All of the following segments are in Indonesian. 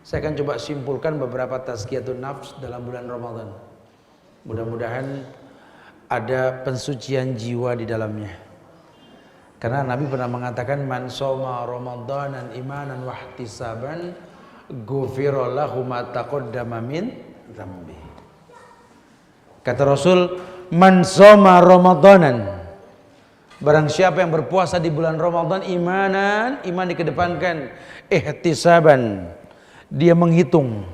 Saya akan coba simpulkan beberapa tazkiyatun nafs dalam bulan Ramadan. Mudah-mudahan ada pensucian jiwa di dalamnya. Karena Nabi pernah mengatakan man shoma ramadanan imanan wahtisaban ghufira lahu ma taqaddama min dzambi. Kata Rasul, man shoma ramadanan, barang siapa yang berpuasa di bulan Ramadan imanan, iman dikedepankan, ihtisaban, dia menghitung.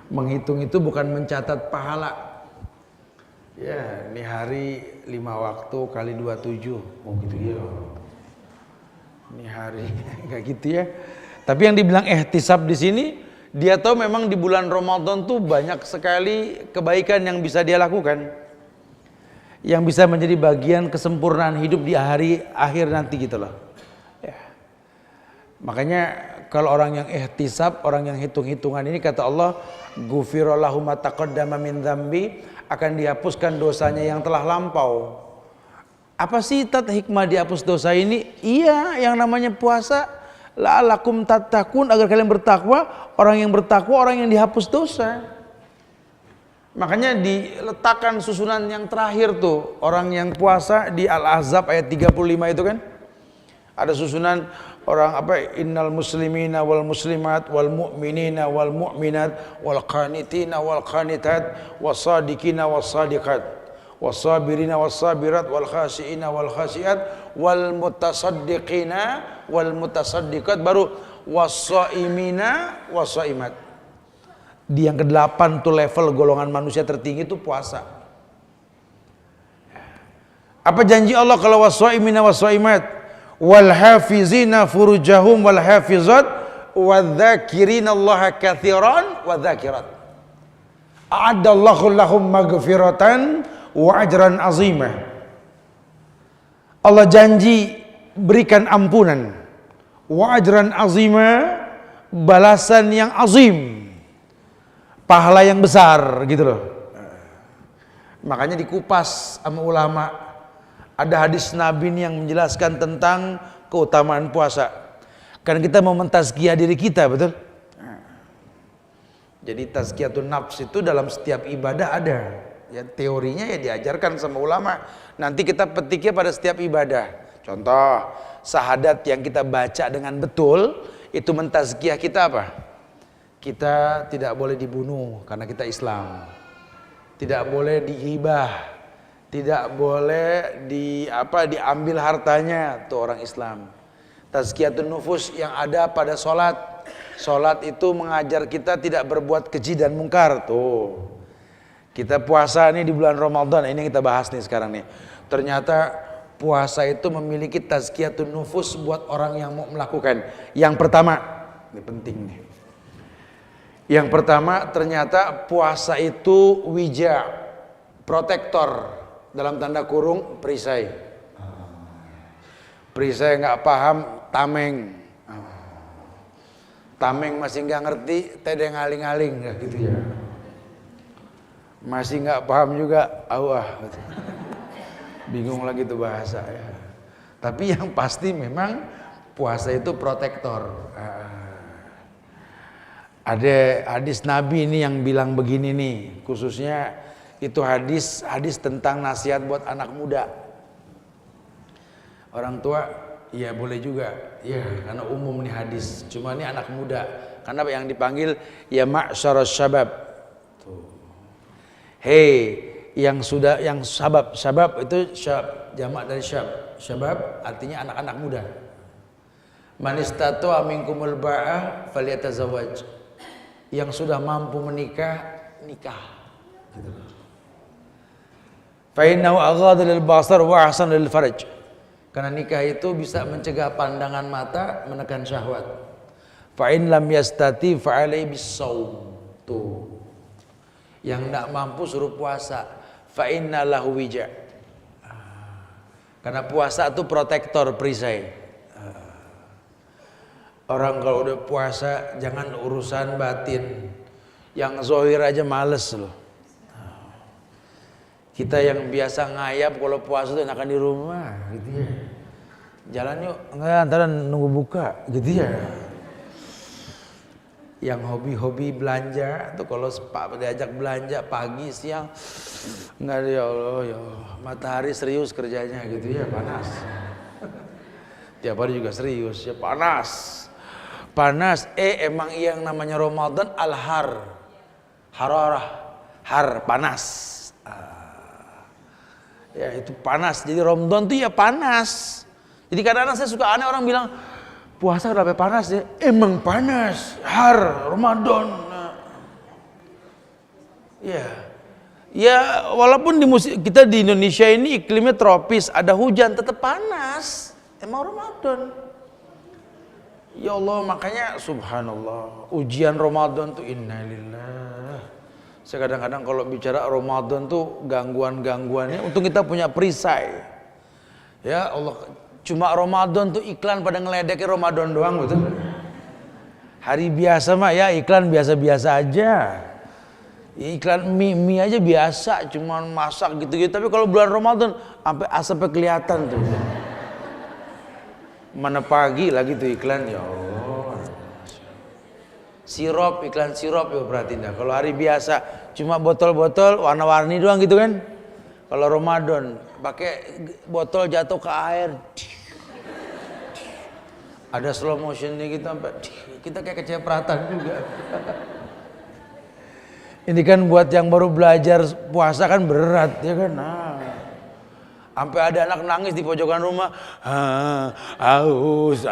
Menghitung itu bukan mencatat pahala. Ya, ini hari 5 waktu kali 27. Oh gitu ya. Ini hari enggak gitu ya. Tapi yang dibilang ihtisab di sini, dia tahu memang di bulan Ramadan tuh banyak sekali kebaikan yang bisa dia lakukan. Yang bisa menjadi bagian kesempurnaan hidup di hari akhir nanti gitu loh. Ya. Makanya kalau orang yang ihtisab, orang yang hitung-hitungan ini kata Allah, ghufira lahu ma taqaddama min dzambi, akan dihapuskan dosanya yang telah lampau. Apa sih hikmah dihapus dosa ini? Iya, yang namanya puasa la'alakum tattaqun, agar kalian bertakwa. Orang yang bertakwa orang yang dihapus dosa. Makanya diletakkan susunan yang terakhir tuh, orang yang puasa di Al-Ahzab ayat 35 itu kan. Ada susunan orang apa? Innal muslimina wal muslimat wal mu'minina wal mu'minat wal qanitina wal qanitat was sadiqina was sadiqat was sabirina was sabirat wal khashiina wal khashiat wal mutasaddiqina wal mutasaddiqat, baru was shaimina was shaimat. Di yang ke-8 tuh level golongan manusia tertinggi itu puasa. Apa janji Allah kalau was shaimina was shaimat? Wal hafizina furujahum wal hafizat wadzakirina Allah katsiran wadzakirat. A'addallahu lahum maghfiratan wa ajran azimah. Allah janji berikan ampunan, wa ajran azimah, balasan yang azim, pahala yang besar gitu loh. Makanya dikupas sama ulama. Ada hadis Nabi yang menjelaskan tentang keutamaan puasa. Karena kita mau mentazkiyah diri kita, betul? Jadi tazkiyatun nafs itu dalam setiap ibadah ada. Ya, teorinya ya diajarkan sama ulama. Nanti kita petiknya pada setiap ibadah. Contoh, syahadat yang kita baca dengan betul, itu mentazkiyah kita apa? Kita tidak boleh dibunuh karena kita Islam. Tidak boleh dihibah. Tidak boleh diambil hartanya tuh orang Islam. Tazkiyatun nufus yang ada pada sholat. Sholat itu mengajar kita tidak berbuat keji dan mungkar tuh. Kita puasa nih di bulan Ramadan, ini kita bahas nih sekarang nih. Ternyata puasa itu memiliki tazkiyatun nufus buat orang yang mau melakukan. Yang pertama, ini penting nih. Yang pertama, ternyata puasa itu wija, protektor. Dalam tanda kurung perisai. Perisai nggak paham, tameng. Tameng masih nggak ngerti, tedeng aling-aling gitu ya. Masih nggak paham juga, bingung lagi tuh bahasa ya. Tapi yang pasti memang puasa itu protektor. Ada hadis Nabi ini yang bilang begini nih, khususnya itu hadis tentang nasihat buat anak muda. Orang tua ya boleh juga, ya karena umum nih hadis. Cuma ini anak muda, karena yang dipanggil ya ma'syarus syabab. Tuh. Hei, yang syabab itu jamak dari syabab artinya anak-anak muda. Man istata'a minkumul ba'ah falyatazawwaj. Yang sudah mampu menikah, nikah. Gitu. Fa innahu aghaddu lil basar wa ahsanu lil farj. Karena nikah itu bisa mencegah pandangan mata, menekan syahwat. Fa in lam yastati fa alaihi bisawm. Tuh. Yang enggak mampu suruh puasa. Fa inna lahu wija. Karena puasa itu protektor perisai. Orang kalau udah puasa jangan urusan batin. Yang zahir aja males loh. Kita yang biasa ngayap kalau puasa itu enakan di rumah gitu ya. Jalan yuk, enggak antara nunggu buka gitu ya. Yang hobi-hobi belanja tuh kalau diajak belanja pagi siang nggak, ya Allah ya matahari serius kerjanya gitu ya, panas. Tiap hari juga serius ya, panas. Emang yang namanya Ramadan hararah, panas. Ya itu panas. Jadi Ramadan tuh ya panas. Jadi kadang-kadang saya suka aneh orang bilang puasa kenapa panas ya? Emang panas, Ramadan. Ya walaupun kita di Indonesia ini iklimnya tropis, ada hujan tetap panas. Emang Ramadan. Ya Allah, makanya subhanallah, ujian Ramadan tuh innalillah. Saya kadang-kadang kalau bicara Ramadan tuh gangguan-gangguannya untung kita punya perisai. Ya Allah, cuma Ramadan tuh iklan pada ngeledekin Ramadan doang betul. Hari biasa mah ya iklan biasa-biasa aja. Iklan mie aja biasa, cuman masak gitu-gitu. Tapi kalau bulan Ramadan sampai asapnya kelihatan tuh. Mana pagi lagi tuh iklan, ya Allah. Iklan sirop ya berarti dah. Kalau hari biasa cuma botol-botol warna-warni doang gitu kan. Kalau Ramadan pakai botol jatuh ke air. Ada slow motionnya gitu sampai kita kayak kecipratan juga. Ini kan buat yang baru belajar puasa kan berat ya kan. Sampai ada anak nangis di pojokan rumah. Aus.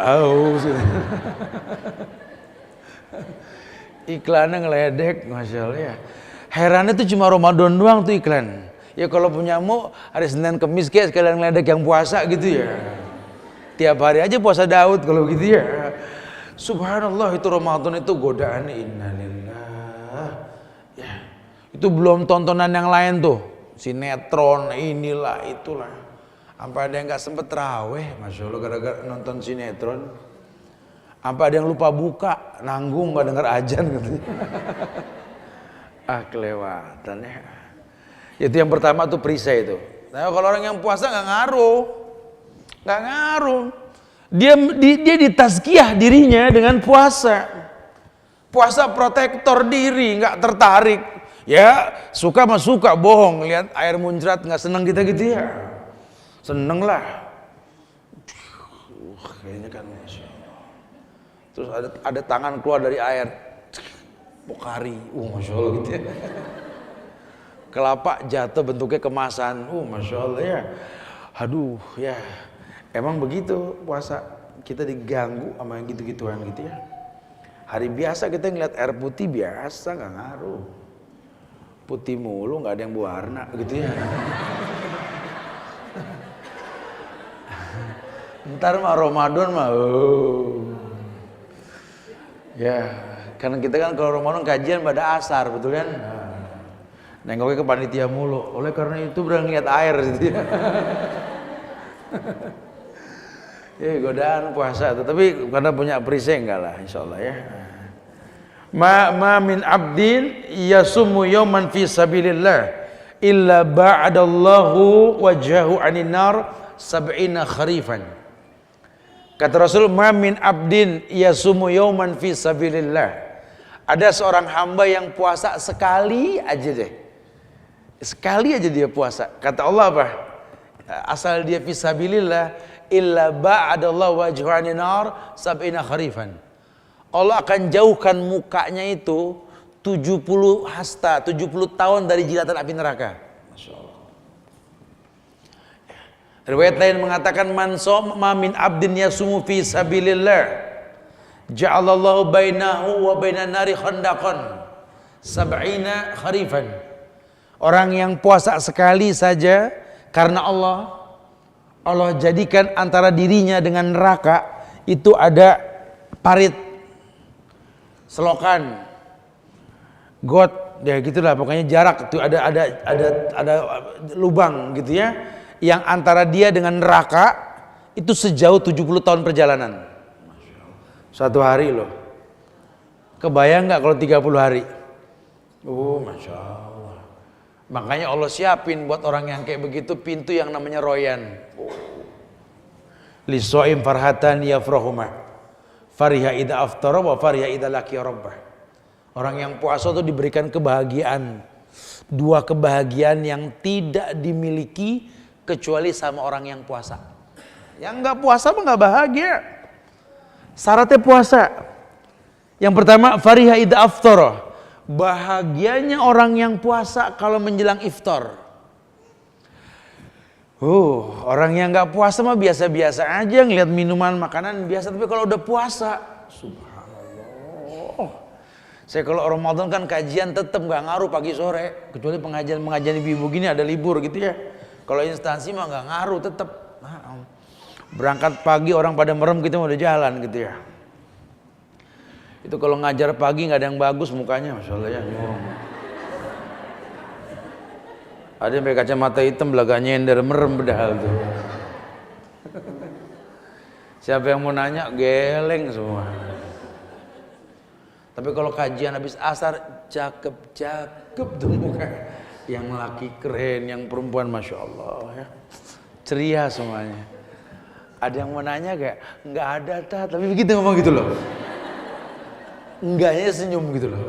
Iklannya ngeledek, masya Allah ya. Herannya tuh cuma Ramadan doang tuh iklan. Ya kalau punyamu hari Senin Kemis kayak sekalian ngeledek yang puasa gitu ya. Tiap hari aja puasa Daud kalau gitu ya. Subhanallah, itu Ramadan itu godaan, innalillah. Ya. Itu belum tontonan yang lain tuh. Sinetron, inilah, itulah. Sampai ada yang gak sempet taraweh, masya Allah gara-gara nonton sinetron. Sampai ada yang lupa buka, nanggung gak denger ajan gitu. Kelewatan ya. Itu yang pertama tuh perisai itu. Nah kalau orang yang puasa gak ngaruh. Dia ditazkiyah dirinya dengan puasa. Puasa protektor diri, gak tertarik. Ya suka mah suka, bohong lihat air muncrat nggak seneng kita gitu ya, seneng lah. Kayaknya kan masya Allah. Terus ada tangan keluar dari air, pokari, masya Allah gitu ya. Kelapa jatuh bentuknya kemasan, masya Allah ya. Aduh ya, emang begitu puasa kita diganggu sama yang gitu-gituan gitu ya. Hari biasa kita ngeliat air putih biasa nggak ngaruh. Putih mulu, nggak ada yang berwarna gitu ya. Ntar mah Ramadan mah, ya, karena kita kan kalau Ramadan kajian pada asar, betul kan? Nengoknya ke panitia mulu. Oleh karena itu berang lihat air gitu ya. Ya godaan puasa, tapi karena punya perisai enggak lah, insya Allah ya. Ma min abdin yasumu yawman fi sabilillah illa ba'adallahu wajhahu 'anil nar sab'ina kharifan. Kata Rasul, ma min abdin yasumu yawman fi sabilillah. Ada seorang hamba yang puasa sekali aja deh. Sekali aja dia puasa. Kata Allah apa? Asal dia fi sabilillah illa ba'adallahu wajhahu 'anil nar sab'ina kharifan. Allah akan jauhkan mukanya itu 70 hasta, 70 tahun dari jilatan api neraka. Masya Allah. Riwayat lain mengatakan man soma min abdin yasumu fi sabilillah ja'alallahu bainahu wa bainan nari khandaqan sab'ina kharifan. Orang yang puasa sekali saja karena Allah jadikan antara dirinya dengan neraka itu ada parit, selokan, got, ya gitulah pokoknya jarak itu ada lubang gitu ya, yang antara dia dengan neraka itu sejauh 70 tahun perjalanan. Satu hari loh. Kebayang nggak kalau 30 hari? Masya Allah. Makanya Allah siapin buat orang yang kayak begitu pintu yang namanya royan. Lisoim farhatan yafrahumah. Fariha idha aftara wa fariha idha laqiya rabbah. Orang yang puasa tuh diberikan kebahagiaan. Dua kebahagiaan yang tidak dimiliki kecuali sama orang yang puasa. Yang nggak puasa mah nggak bahagia. Syaratnya puasa. Yang pertama, fariha idza aftara. Bahagianya orang yang puasa kalau menjelang iftar. Orang yang nggak puasa mah biasa-biasa aja ngeliat minuman makanan biasa, tapi kalau udah puasa, subhanallah. Saya kalau Ramadan kan kajian tetap nggak ngaruh pagi sore, kecuali pengajian ibu-ibu gini ada libur gitu ya. Kalau instansi mah nggak ngaruh tetap. Berangkat pagi orang pada merem kita udah jalan gitu ya. Itu kalau ngajar pagi nggak ada yang bagus mukanya, masya Allah ya. Ada yang pakai kacamata hitam belaga nyender merem bedahal tuh. Siapa yang mau nanya geleng semua. Tapi kalau kajian habis asar cakep tuh muka. Yang laki keren, yang perempuan masya Allah ya. Ceria semuanya. Ada yang mau nanya kayak nggak ada tapi begitu ngomong gitu loh. Enggaknya senyum gitu loh.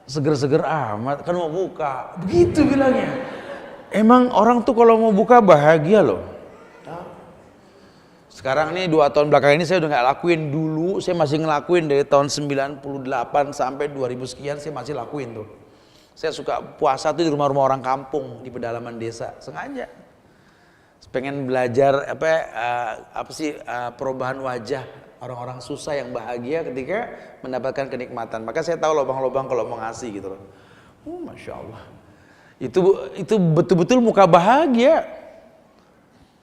Seger-seger amat kan mau buka, begitu bilangnya. Emang orang tuh kalau mau buka bahagia loh. Sekarang nih 2 tahun belakang ini saya udah nggak lakuin. Dulu saya masih ngelakuin dari tahun 98 sampai 2000 sekian saya masih lakuin tuh. Saya suka puasa tuh di rumah-rumah orang kampung di pedalaman desa, sengaja. Pengen belajar perubahan wajah orang-orang susah yang bahagia ketika mendapatkan kenikmatan. Maka saya tahu lubang-lubang kalau mau ngasih gitu loh. Masya Allah. Itu betul-betul muka bahagia.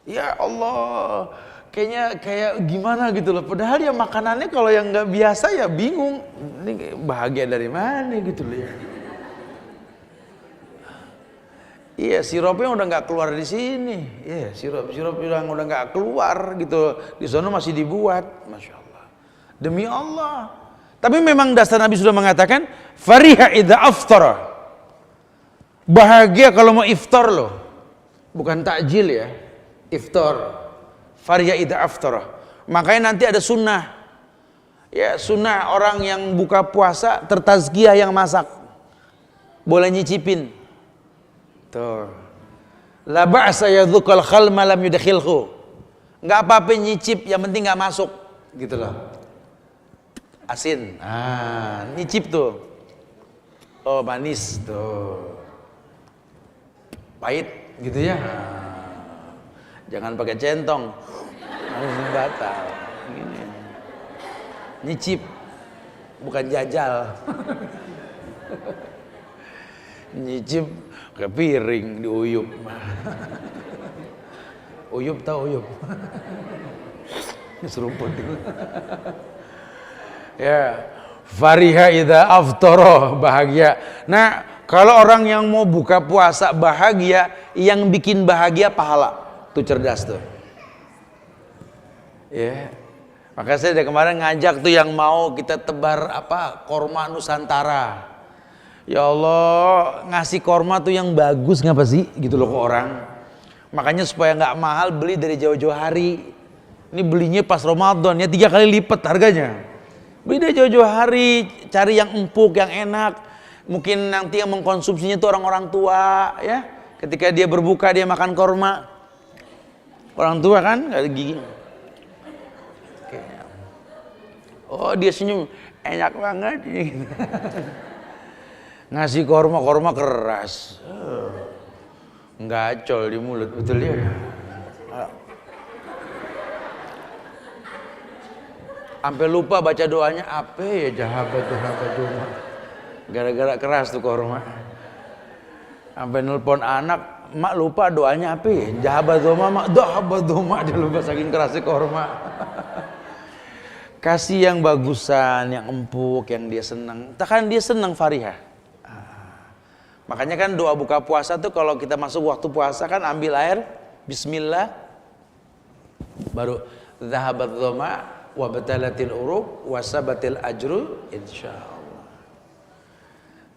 Ya Allah. Kayaknya kayak gimana gitu loh. Padahal ya makanannya kalau yang nggak biasa ya bingung. Ini bahagia dari mana gitu loh ya. Iya, sirupnya udah nggak keluar di sini. Iya, sirup udah nggak keluar gitu. Di sana masih dibuat, masya Allah. Demi Allah. Tapi memang dasar Nabi sudah mengatakan, fariha idza aftara. Bahagia kalau mau iftar loh, bukan takjil ya. Iftar. Fariha idza aftara. Makanya nanti ada sunnah. Ya, sunnah orang yang buka puasa tertazkiyah yang masak. Boleh nyicipin. Tuh. La ba'sa yadhukal khalma lam yudkhilhu. Enggak apa-apa nyicip, yang penting enggak masuk gitu loh. Asin. Nyicip tuh. Oh, manis tuh. Pahit gitu ya. Jangan pakai centong. Harus batal. Gini. Nyicip bukan jajal. Nyicip ke piring diuyup. Uyup tahu uyup? Seruput. Ya, fariha idza aftara, bahagia. Nah, kalau orang yang mau buka puasa bahagia, yang bikin bahagia pahala. Tuh cerdas tuh. Ya. Maka saya dari kemarin ngajak tuh yang mau kita tebar korma Nusantara. Ya Allah, ngasih korma tuh yang bagus ngapa sih gitu loh ke orang. Makanya supaya nggak mahal beli dari jauh-jauh hari. Ini belinya pas Ramadan ya 3 kali lipat harganya. Beli dari jauh-jauh hari, cari yang empuk, yang enak. Mungkin nanti yang mengkonsumsinya tuh orang-orang tua ya. Ketika dia berbuka dia makan korma. Orang tua kan nggak ada gigi. Oh dia senyum, enak banget. Ngasih korma keras, ngacol di mulut betul ya. Sampai lupa baca doanya apa ya jahabat cuma. Gara-gara keras tuh korma. Sampai nelpon anak, mak lupa doanya apa ya? Jahabat doma, dia lupa saking kerasnya korma. Kasih yang bagusan, yang empuk, yang dia senang. Takkan dia senang fariha. Makanya kan doa buka puasa tuh kalau kita masuk waktu puasa kan ambil air, bismillah, baru zahabat dhama wa batalatil uruq wa sabatil ajru insyaallah.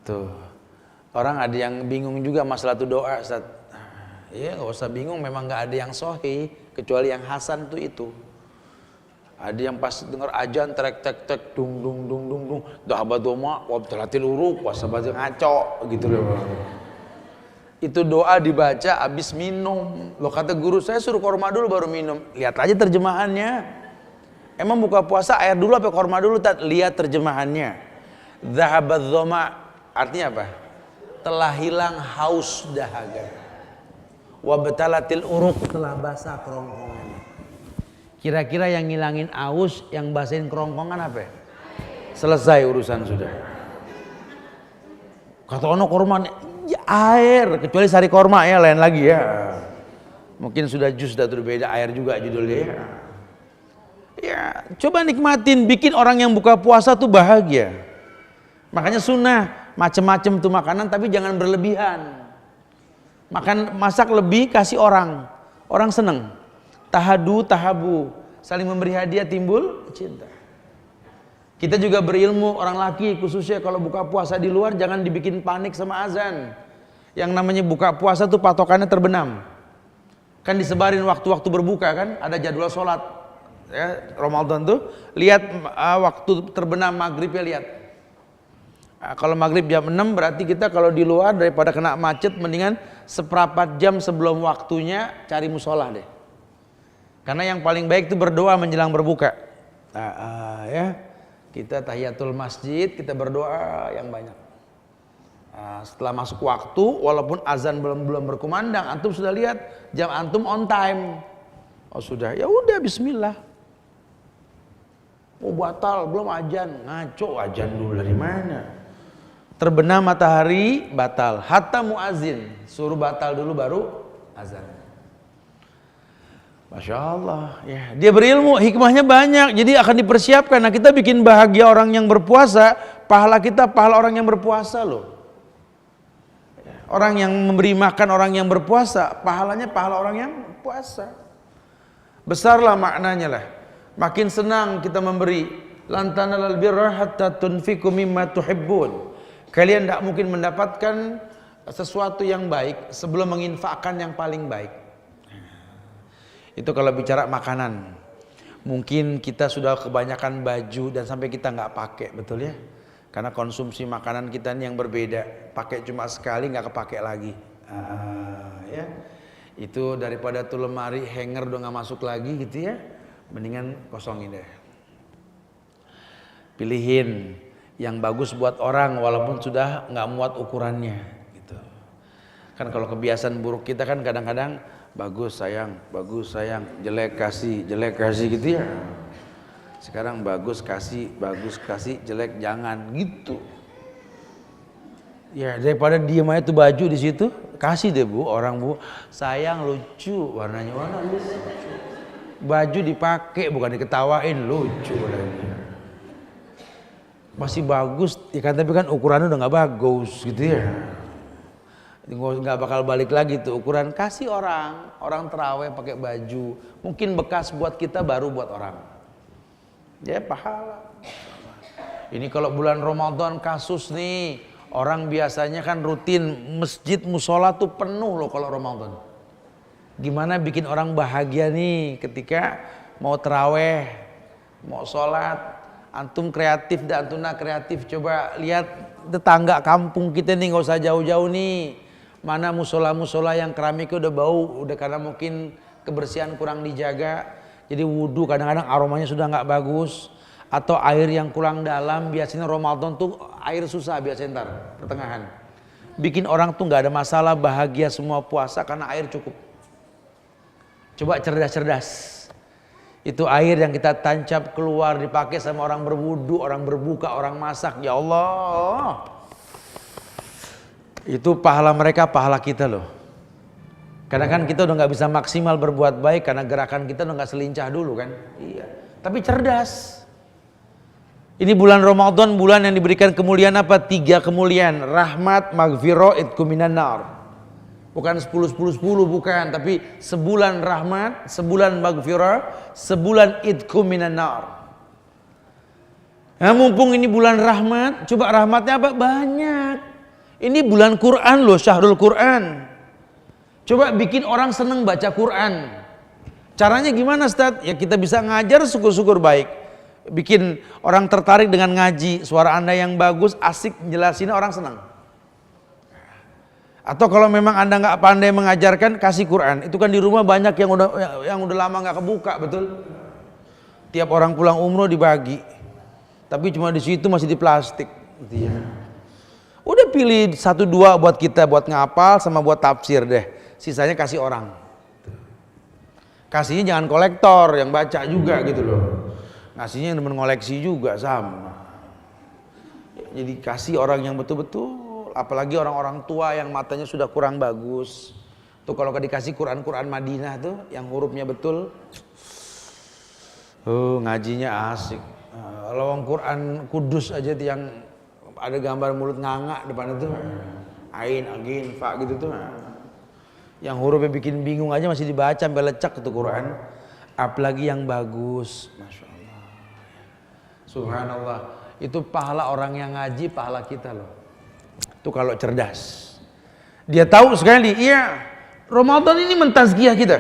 Tuh. Orang ada yang bingung juga masalah tuh doa, Ustaz. Ya enggak usah bingung, memang enggak ada yang sahih kecuali yang hasan tuh itu. Ada yang pas dengar ajan trek tek tek dung dung dung dung dung dhahaba doma wa talatil uruk wasabaz ngaco gitu loh. Itu doa dibaca habis minum. Loh kata guru saya suruh korma dulu baru minum. Lihat aja terjemahannya. Emang buka puasa air dulu apa korma dulu? Lihat terjemahannya. Dhahaba doma artinya apa? Telah hilang haus dahaga. Wa batalatil uruk telah basah kerongkongan. Kira-kira yang ngilangin aus, yang basahin kerongkongan apa? Selesai urusan sudah. Kata ono korma ya air, kecuali sari korma ya lain lagi ya. Mungkin sudah jus sudah berbeda, air juga judulnya ya. Ya, coba nikmatin, bikin orang yang buka puasa tuh bahagia. Makanya sunnah, macem-macem tuh makanan tapi jangan berlebihan. Masak lebih kasih orang seneng. Tahadu, tahabu, saling memberi hadiah timbul cinta. Kita juga berilmu, orang laki khususnya kalau buka puasa di luar jangan dibikin panik sama azan. Yang namanya buka puasa tuh patokannya terbenam. Kan disebarin waktu-waktu berbuka kan, ada jadwal sholat. Ya, Ramadan tuh lihat waktu terbenam maghribnya lihat. Kalau maghrib jam 6 berarti kita kalau di luar daripada kena macet mendingan seperempat jam sebelum waktunya cari musola deh. Karena yang paling baik itu berdoa menjelang berbuka. Ya, kita tahiyatul masjid, kita berdoa yang banyak. Setelah masuk waktu, walaupun azan belum berkumandang, antum sudah lihat jam antum on time. Oh sudah, ya udah Bismillah. Oh batal, belum azan, ngaco azan dulu dari mana? Terbenam matahari batal. Hatta muazin suruh batal dulu baru azan. Masya Allah, ya. Dia berilmu, hikmahnya banyak, jadi akan dipersiapkan. Nah kita bikin bahagia orang yang berpuasa, pahala kita pahala orang yang berpuasa loh. Orang yang memberi makan orang yang berpuasa, pahalanya pahala orang yang puasa. Besarlah maknanya lah. Makin senang kita memberi. Lan tanalal birra hatta tunfiqu mimma tuhibbun. Kalian tidak mungkin mendapatkan sesuatu yang baik sebelum menginfakkan yang paling baik. Itu kalau bicara makanan. Mungkin kita sudah kebanyakan baju dan sampai kita nggak pakai, betul ya? Karena konsumsi makanan kita ini yang berbeda. Pakai cuma sekali nggak kepake lagi. Ya. Itu daripada tuh lemari hanger udah nggak masuk lagi gitu ya. Mendingan kosongin deh. Pilihin yang bagus buat orang walaupun sudah nggak muat ukurannya. Gitu. Kan kalau kebiasaan buruk kita kan kadang-kadang bagus sayang, jelek kasih gitu ya. Sekarang bagus kasih, jelek jangan gitu. Ya daripada diem aja tuh baju di situ, kasih deh bu, orang bu, sayang lucu, warnanya warna lucu. Baju dipakai bukan diketawain, lucu warnanya. Masih bagus, ya kan tapi kan ukurannya udah nggak bagus gitu ya. Nggak bakal balik lagi tuh ukuran. Kasih orang terawih pakai baju mungkin bekas buat kita baru buat orang ya pahala. Ini kalau bulan Ramadan kasus nih, orang biasanya kan rutin masjid musola tuh penuh loh kalau Ramadan. Gimana bikin orang bahagia nih ketika mau terawih, mau sholat. Antum kreatif dan antuna kreatif, coba lihat tetangga kampung kita nih, nggak usah jauh-jauh nih. Mana musola-musola yang keramiknya udah bau, udah karena mungkin kebersihan kurang dijaga. Jadi wudhu kadang-kadang aromanya sudah nggak bagus. Atau air yang kurang dalam, biasanya Ramadan tuh air susah biasanya ntar, pertengahan. Bikin orang tuh nggak ada masalah, bahagia semua puasa karena air cukup. Coba cerdas-cerdas. Itu air yang kita tancap keluar dipakai sama orang berwudhu, orang berbuka, orang masak. Ya Allah. Itu pahala mereka, pahala kita loh. Karena kan kita udah nggak bisa maksimal berbuat baik karena gerakan kita udah nggak selincah dulu kan. Iya. Tapi cerdas. Ini bulan Ramadan, bulan yang diberikan kemuliaan apa? 3 kemuliaan. Rahmat, maghfirah, idku minan nar. Bukan 10-10-10 bukan, tapi sebulan rahmat, sebulan maghfirah, sebulan idku minan nar. Nah, mumpung ini bulan rahmat, coba rahmatnya apa? Banyak. Ini bulan Quran loh, syahrul Quran. Coba bikin orang seneng baca Quran. Caranya gimana Ustaz? Ya kita bisa ngajar syukur-syukur baik. Bikin orang tertarik dengan ngaji, suara Anda yang bagus, asik jelasin orang senang. Atau kalau memang Anda nggak pandai mengajarkan, kasih Quran. Itu kan di rumah banyak yang udah lama nggak kebuka, betul? Tiap orang pulang umroh dibagi. Tapi cuma di situ masih di plastik. Gitu ya. Udah pilih 1-2 buat kita, buat ngapal sama buat tafsir deh. Sisanya kasih orang. Kasihnya jangan kolektor yang baca juga gitu loh. Ngasihnya yang mengoleksi juga sama. Jadi kasih orang yang betul-betul. Apalagi orang-orang tua yang matanya sudah kurang bagus. Tuh kalau dikasih Quran Madinah tuh yang hurufnya betul. Ngajinya asik. Lawang Quran Kudus aja tuh yang ada gambar mulut nganga depan itu. Ain, agin, fa gitu tuh. Yang hurufnya bikin bingung aja masih dibaca sampai lecek tuh Quran. Apalagi yang bagus. Masya Allah. Subhanallah. Itu pahala orang yang ngaji, pahala kita loh. Itu kalau cerdas. Dia tahu sekali, iya Ramadan ini mentazkiyah kita.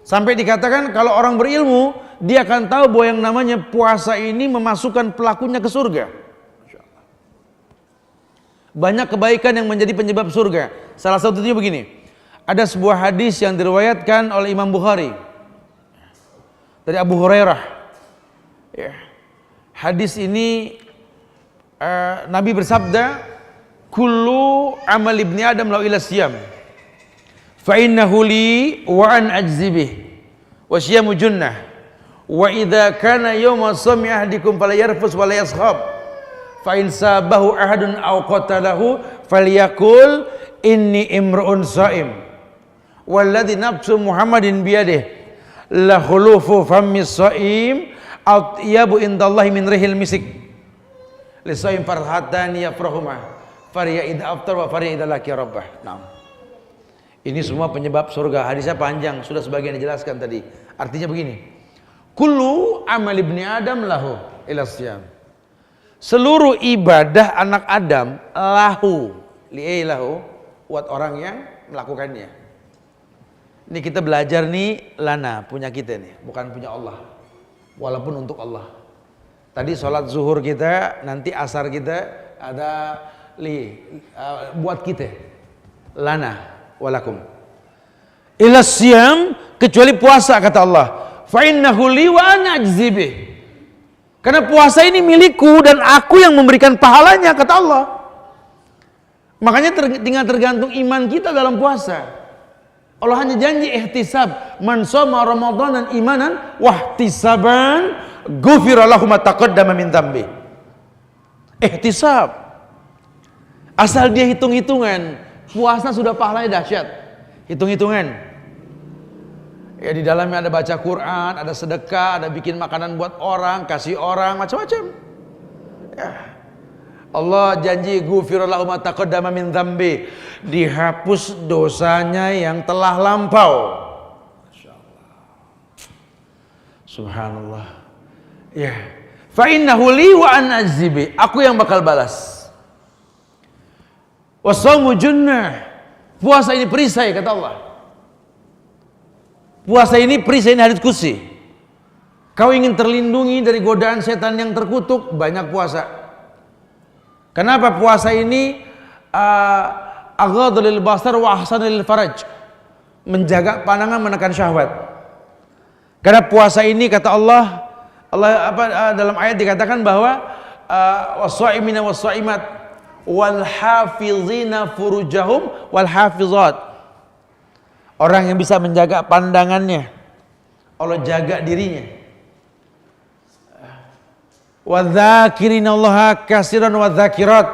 Sampai dikatakan kalau orang berilmu, dia akan tahu bahwa yang namanya puasa ini memasukkan pelakunya ke surga. Banyak kebaikan yang menjadi penyebab surga. Salah satunya begini. Ada sebuah hadis yang diriwayatkan oleh Imam Bukhari dari Abu Hurairah. Ya. Hadis ini Nabi bersabda, kullu amal ibni Adam lau ila siyam fa innahu li wa an ajzi bih wa siyamu junnah wa idza kana yawma sawmi ahadikum fala yarfus wa la yaskhab fa in sabahu ahadun aw qatalahu falyakul inni imru'un shaim walladzi nafsu Muhammadin biyadihi la khulufu fammi shaim atyabu indallahi min rihil misik lisaim farhatani yafrahuma fariya idza aftar wa fariya idza laki rabbah. Nah. Ini semua penyebab surga. Hadisnya panjang, sudah sebagian dijelaskan tadi. Artinya begini. Kullu amal ibni Adam lahu ila siyam. Seluruh ibadah anak Adam lahu buat orang yang melakukannya. Ini kita belajar nih lana, punya kita nih, bukan punya Allah. Walaupun untuk Allah. Tadi sholat zuhur kita, nanti asar kita ada buat kita. Lana walakum. Ila siyam, kecuali puasa kata Allah. Fa innahu li wa ana ajzi bih. Karena puasa ini milikku dan aku yang memberikan pahalanya kata Allah. Makanya tinggal tergantung iman kita dalam puasa. Allah hanya janji ihtisab, man shoma ramadanan imanan wahtisaban ghufira lahu ma taqaddama min dzambi. Ihtisab. Asal dia hitung-hitungan, puasa sudah pahalanya dahsyat. Hitung-hitungan. Ya di dalamnya ada baca Quran, ada sedekah, ada bikin makanan buat orang, kasih orang, macam-macam. Ya. Allah janji ghufira lahu ma taqaddama min dzambi, dihapus dosanya yang telah lampau. Masyaallah. Subhanallah. Ya. Fa innahu li wa ana ajzibi. Aku yang bakal balas. Wasaumu junnah. Puasa ini perisai kata Allah. Puasa ini perisai, ini hadits qudsi. Kau ingin terlindungi dari godaan setan yang terkutuk, banyak puasa. Kenapa puasa ini aghadhu lil basar wa ahsanu lil faraj, menjaga pandangan, menekan syahwat. Karena puasa ini kata Allah dalam ayat dikatakan bahwa was-shaimina was-shaimat wal hafizina furujahum wal hafizat. Orang yang bisa menjaga pandangannya, Allah jaga dirinya. Wadzakirinallaha katsiran wadzakirat.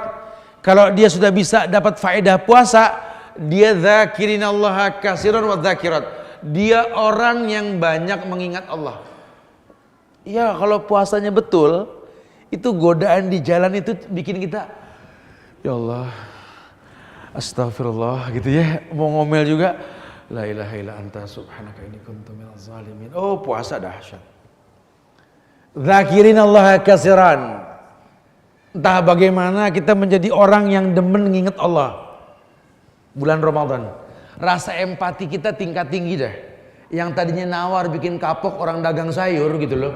Kalau dia sudah bisa dapat faedah puasa, dia dzakirinallaha katsiran wadzakirat. Dia orang yang banyak mengingat Allah. Ya, kalau puasanya betul, itu godaan di jalan itu bikin kita, ya Allah, astagfirullah gitu ya. Mau ngomel juga, la ilaha illa anta subhanaka inni kuntu minaz zalimin. Oh, puasa dahsyat. Zakirin Allah kasiran. Entah bagaimana kita menjadi orang yang demen mengingat Allah. Bulan Ramadan, rasa empati kita tingkat tinggi dah. Yang tadinya nawar bikin kapok orang dagang sayur gitu loh.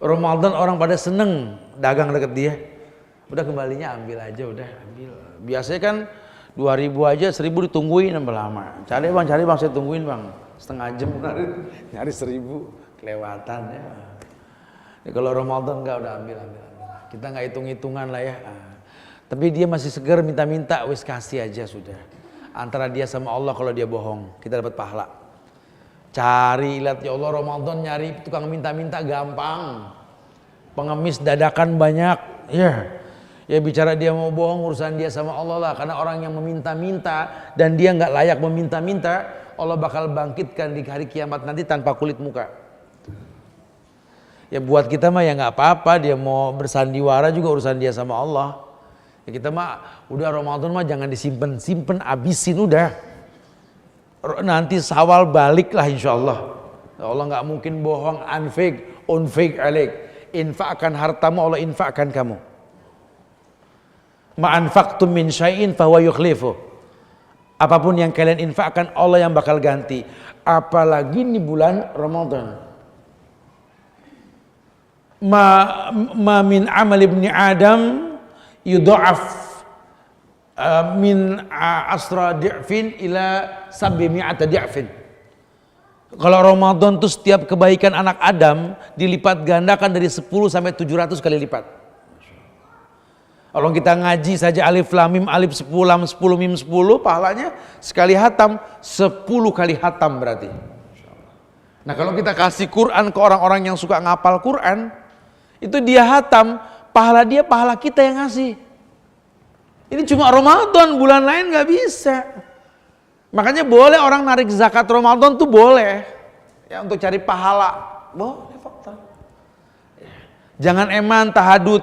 Ramadan orang pada seneng dagang deket dia. Udah kembalinya ambil aja, udah ambil. Biasanya kan 2.000 aja, 1.000 ditungguin sampai lama. Cari bang, saya tungguin bang. Setengah jam nyari 1.000 kelewatan ya. Kalau Ramadan enggak, udah ambil. Kita nggak hitung-hitungan lah ya. Tapi dia masih seger minta-minta, wis kasih aja sudah. Antara dia sama Allah kalau dia bohong, kita dapat pahala. Cari, lihat ya Allah, Ramadan nyari tukang minta-minta gampang. Pengemis dadakan banyak, ya. Ya bicara dia mau bohong urusan dia sama Allah lah. Karena orang yang meminta-minta dan dia nggak layak meminta-minta, Allah bakal bangkitkan di hari kiamat nanti tanpa kulit muka. Ya buat kita mah ya nggak apa-apa, dia mau bersandiwara juga urusan dia sama Allah. Ya kita mah udah Ramadan mah jangan disimpan, abisin udah. Nanti Syawal balik lah insya Allah. Allah nggak mungkin bohong, unfik alik. Infakkan hartamu, Allah infakkan kamu. Ma'anfaqtum min syai'in fahuwa yukhlifu. Apapun yang kalian infakkan, Allah yang bakal ganti. Apalagi di bulan Ramadan. Ma min amal ibni Adam yudha'af min asra di'fin ila sab'i mi'ata di'fin. Kalau Ramadan tuh setiap kebaikan anak Adam dilipat gandakan dari 10 sampai 700 kali lipat. Kalau kita ngaji saja alif lam mim alif 10 lam 10 mim 10, pahalanya sekali hatam 10 kali hatam berarti. Nah kalau kita kasih Quran ke orang-orang yang suka ngapal Quran, itu dia hatam, pahala dia pahala kita yang ngasih. Ini cuma Ramadan, bulan lain nggak bisa. Makanya boleh orang narik zakat Ramadan tuh boleh, ya untuk cari pahala, boleh fakta. Jangan eman tahabu,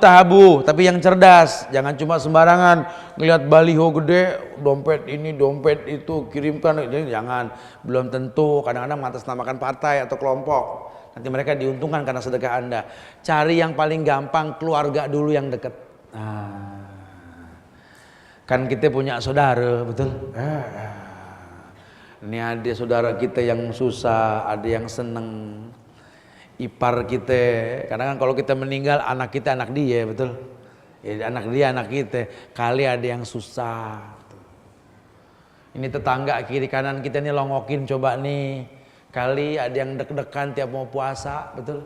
tapi yang cerdas. Jangan cuma sembarangan ngelihat baliho gede, dompet ini, dompet itu, kirimkan. Jangan, belum tentu. Kadang-kadang mengatasnamakan partai atau kelompok. Nanti mereka diuntungkan karena sedekah Anda. Cari yang paling gampang, keluarga dulu yang dekat. Kan kita punya saudara, betul? Ini ada saudara kita yang susah, ada yang seneng. Ipar kita, kadang kan kalau kita meninggal anak kita anak dia, betul? Ya, anak dia anak kita. Kali ada yang susah. Ini tetangga kiri kanan kita nih longokin coba nih. Kali ada yang deg-degan tiap mau puasa, betul?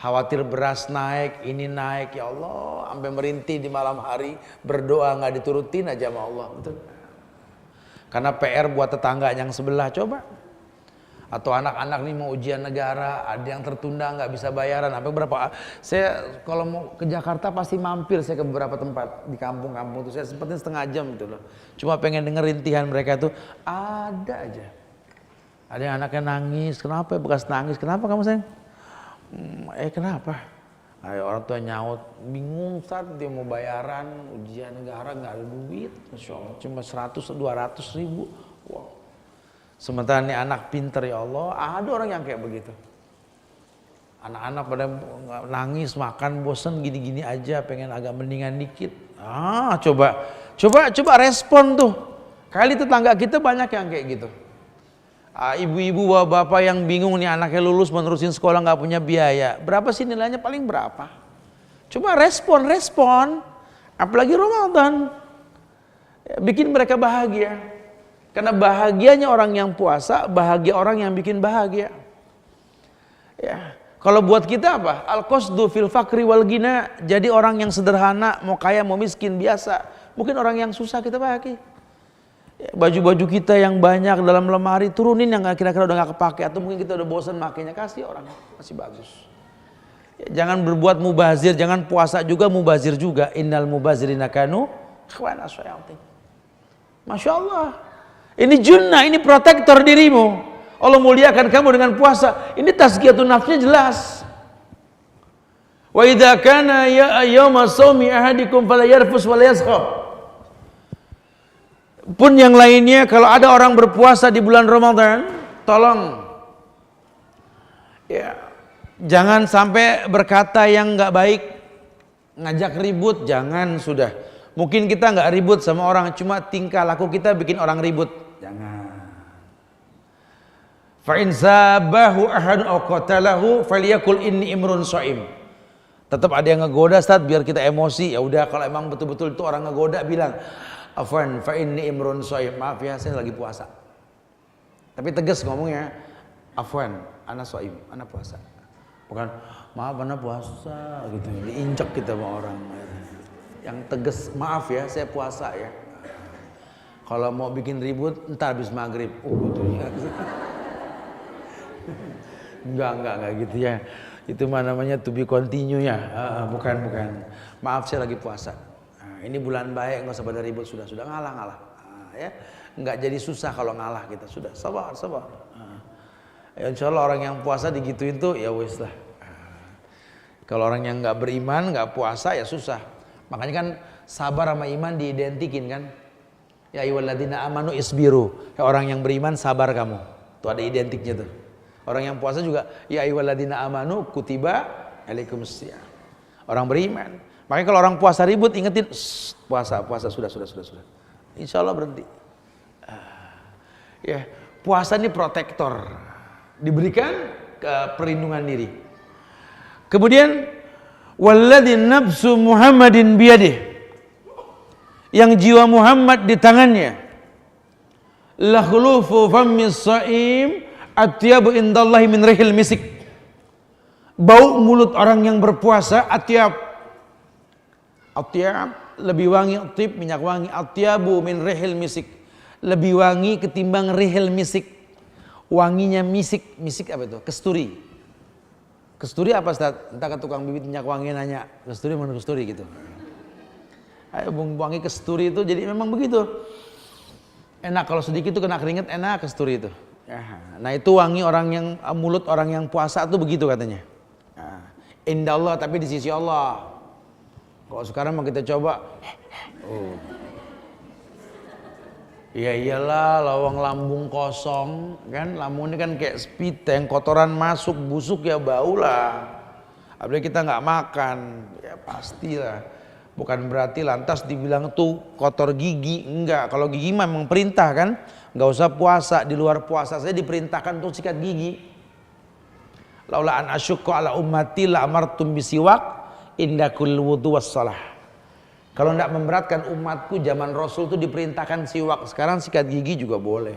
Khawatir beras naik, ini naik, ya Allah, sampai merintih di malam hari berdoa nggak diturutin aja sama Allah, betul? Karena PR buat tetangga yang sebelah, coba. Atau anak-anak nih mau ujian negara, ada yang tertunda nggak bisa bayaran, apa berapa? Saya kalau mau ke Jakarta pasti mampir saya ke beberapa tempat di kampung-kampung itu, saya sempetin setengah jam itu loh. Cuma pengen denger rintihan mereka tuh, ada aja. Ada yang anaknya nangis, kenapa? Bekas nangis, kenapa kamu sayang? Kenapa? Ayo orang tua nyaut, bingung saat dia mau bayaran ujian negara nggak ada duit, Masya Allah, cuma 100-200 ribu. Wow. Sementara ini anak pinter, ya Allah, ada orang yang kayak begitu. Anak-anak pada nangis, makan bosen gini-gini aja, pengen agak mendingan dikit. Coba respon tuh. Kali tetangga kita banyak yang kayak gitu. Ibu-ibu bapak yang bingung nih anaknya lulus menerusin sekolah nggak punya biaya. Berapa sih nilainya, paling berapa? Coba respon. Apalagi Ramadan. Bikin mereka bahagia. Karena bahagianya orang yang puasa, bahagia orang yang bikin bahagia. Ya, kalau buat kita apa? Al-qasdu fil fakri wal gina. Jadi orang yang sederhana, mau kaya mau miskin biasa. Mungkin orang yang susah kita bahagia. Ya, baju-baju kita yang banyak dalam lemari turunin yang kira-kira udah gak kepake, atau mungkin kita udah bosan makainya, kasih orang, masih bagus. Ya, jangan berbuat mubazir, jangan puasa juga mubazir juga. Innal mubazirina kanu ikhwana syayatin. Masya Allah. Ini junnah, ini protektor dirimu. Allah muliakan kamu dengan puasa. Ini tazkiyatun nafsnya jelas. Wa idza kana yauma shaumi ahadikum fala yarfus wa la yaskhab. Pun yang lainnya, kalau ada orang berpuasa di bulan Ramadan, tolong ya, jangan sampai berkata yang enggak baik, ngajak ribut, jangan sudah. Mungkin kita enggak ribut sama orang, cuma tingkah laku kita bikin orang ribut. Jangan. Fa in sabahu ahadun aw qatalahu falyakul inni imrun shaim. Tetap ada yang ngegoda Ustaz biar kita emosi. Ya udah kalau emang betul-betul itu orang ngegoda bilang, afwan fa inni imrun shaim. Maaf ya saya lagi puasa. Tapi tegas ngomongnya, afwan ana shaim, ana puasa. Bukan maaf ana puasa gitu. Diinjak kita sama orang. Yang tegas, maaf ya saya puasa ya. Kalau mau bikin ribut entar habis maghrib. Gitu ya. Enggak gitu ya. Itu mah namanya to be continue ya. Bukan. Maaf saya lagi puasa. Ini bulan baik, nggak usah pada ribut, sudah ngalah. Ya. Nggak jadi susah kalau ngalah kita, sudah sabar. Ya, insya Allah orang yang puasa digituin tuh ya wis lah. Kalau orang yang nggak beriman, nggak puasa ya susah. Makanya kan sabar sama iman diidentikin kan. Ya ayyuhalladzina amanu isbiru. Ya, orang yang beriman sabar kamu. Tuh ada identiknya tuh. Orang yang puasa juga ya ayyuhalladzina amanu kutiba alaikumusiyam. Orang beriman. Makanya kalau orang puasa ribut ingetin puasa sudah. Insya Allah berhenti. Ya, puasa ini protektor. Diberikan ke perlindungan diri. Kemudian walladzi nafsu Muhammadin biyadih. Yang jiwa Muhammad di tangannya. La khulufu fammis shaim atyabu indallahi min rihil misik. Bau mulut orang yang berpuasa atyab lebih wangi, tip minyak wangi, atyabu min rihil misik. Lebih wangi ketimbang rihil misik. Wanginya misik apa itu? Kesturi apa Ustaz? Entah ke tukang bibit minyak wangi nanya, kesturi mana kesturi gitu. Ayo wangi kesturi itu jadi memang begitu. Enak kalau sedikit itu kena keringet, enak kesturi itu. Nah itu wangi orang yang mulut orang yang puasa tuh begitu katanya. Indallah tapi di sisi Allah. Kalau sekarang mau kita coba, ya iyalah lawang lambung kosong kan, lambung ini kan kayak spiteng, kotoran masuk busuk ya bau lah. Apalagi kita nggak makan, ya pastilah. Bukan berarti lantas dibilang tuh kotor gigi, enggak. Kalau gigi memang perintah kan, nggak usah puasa, di luar puasa saya diperintahkan untuk sikat gigi. Laula an asyukku ala ummati la amartum bisiwak inda kulli wudu wassalah. Kalau tidak memberatkan umatku zaman Rasul itu diperintahkan siwak. Sekarang sikat gigi juga boleh.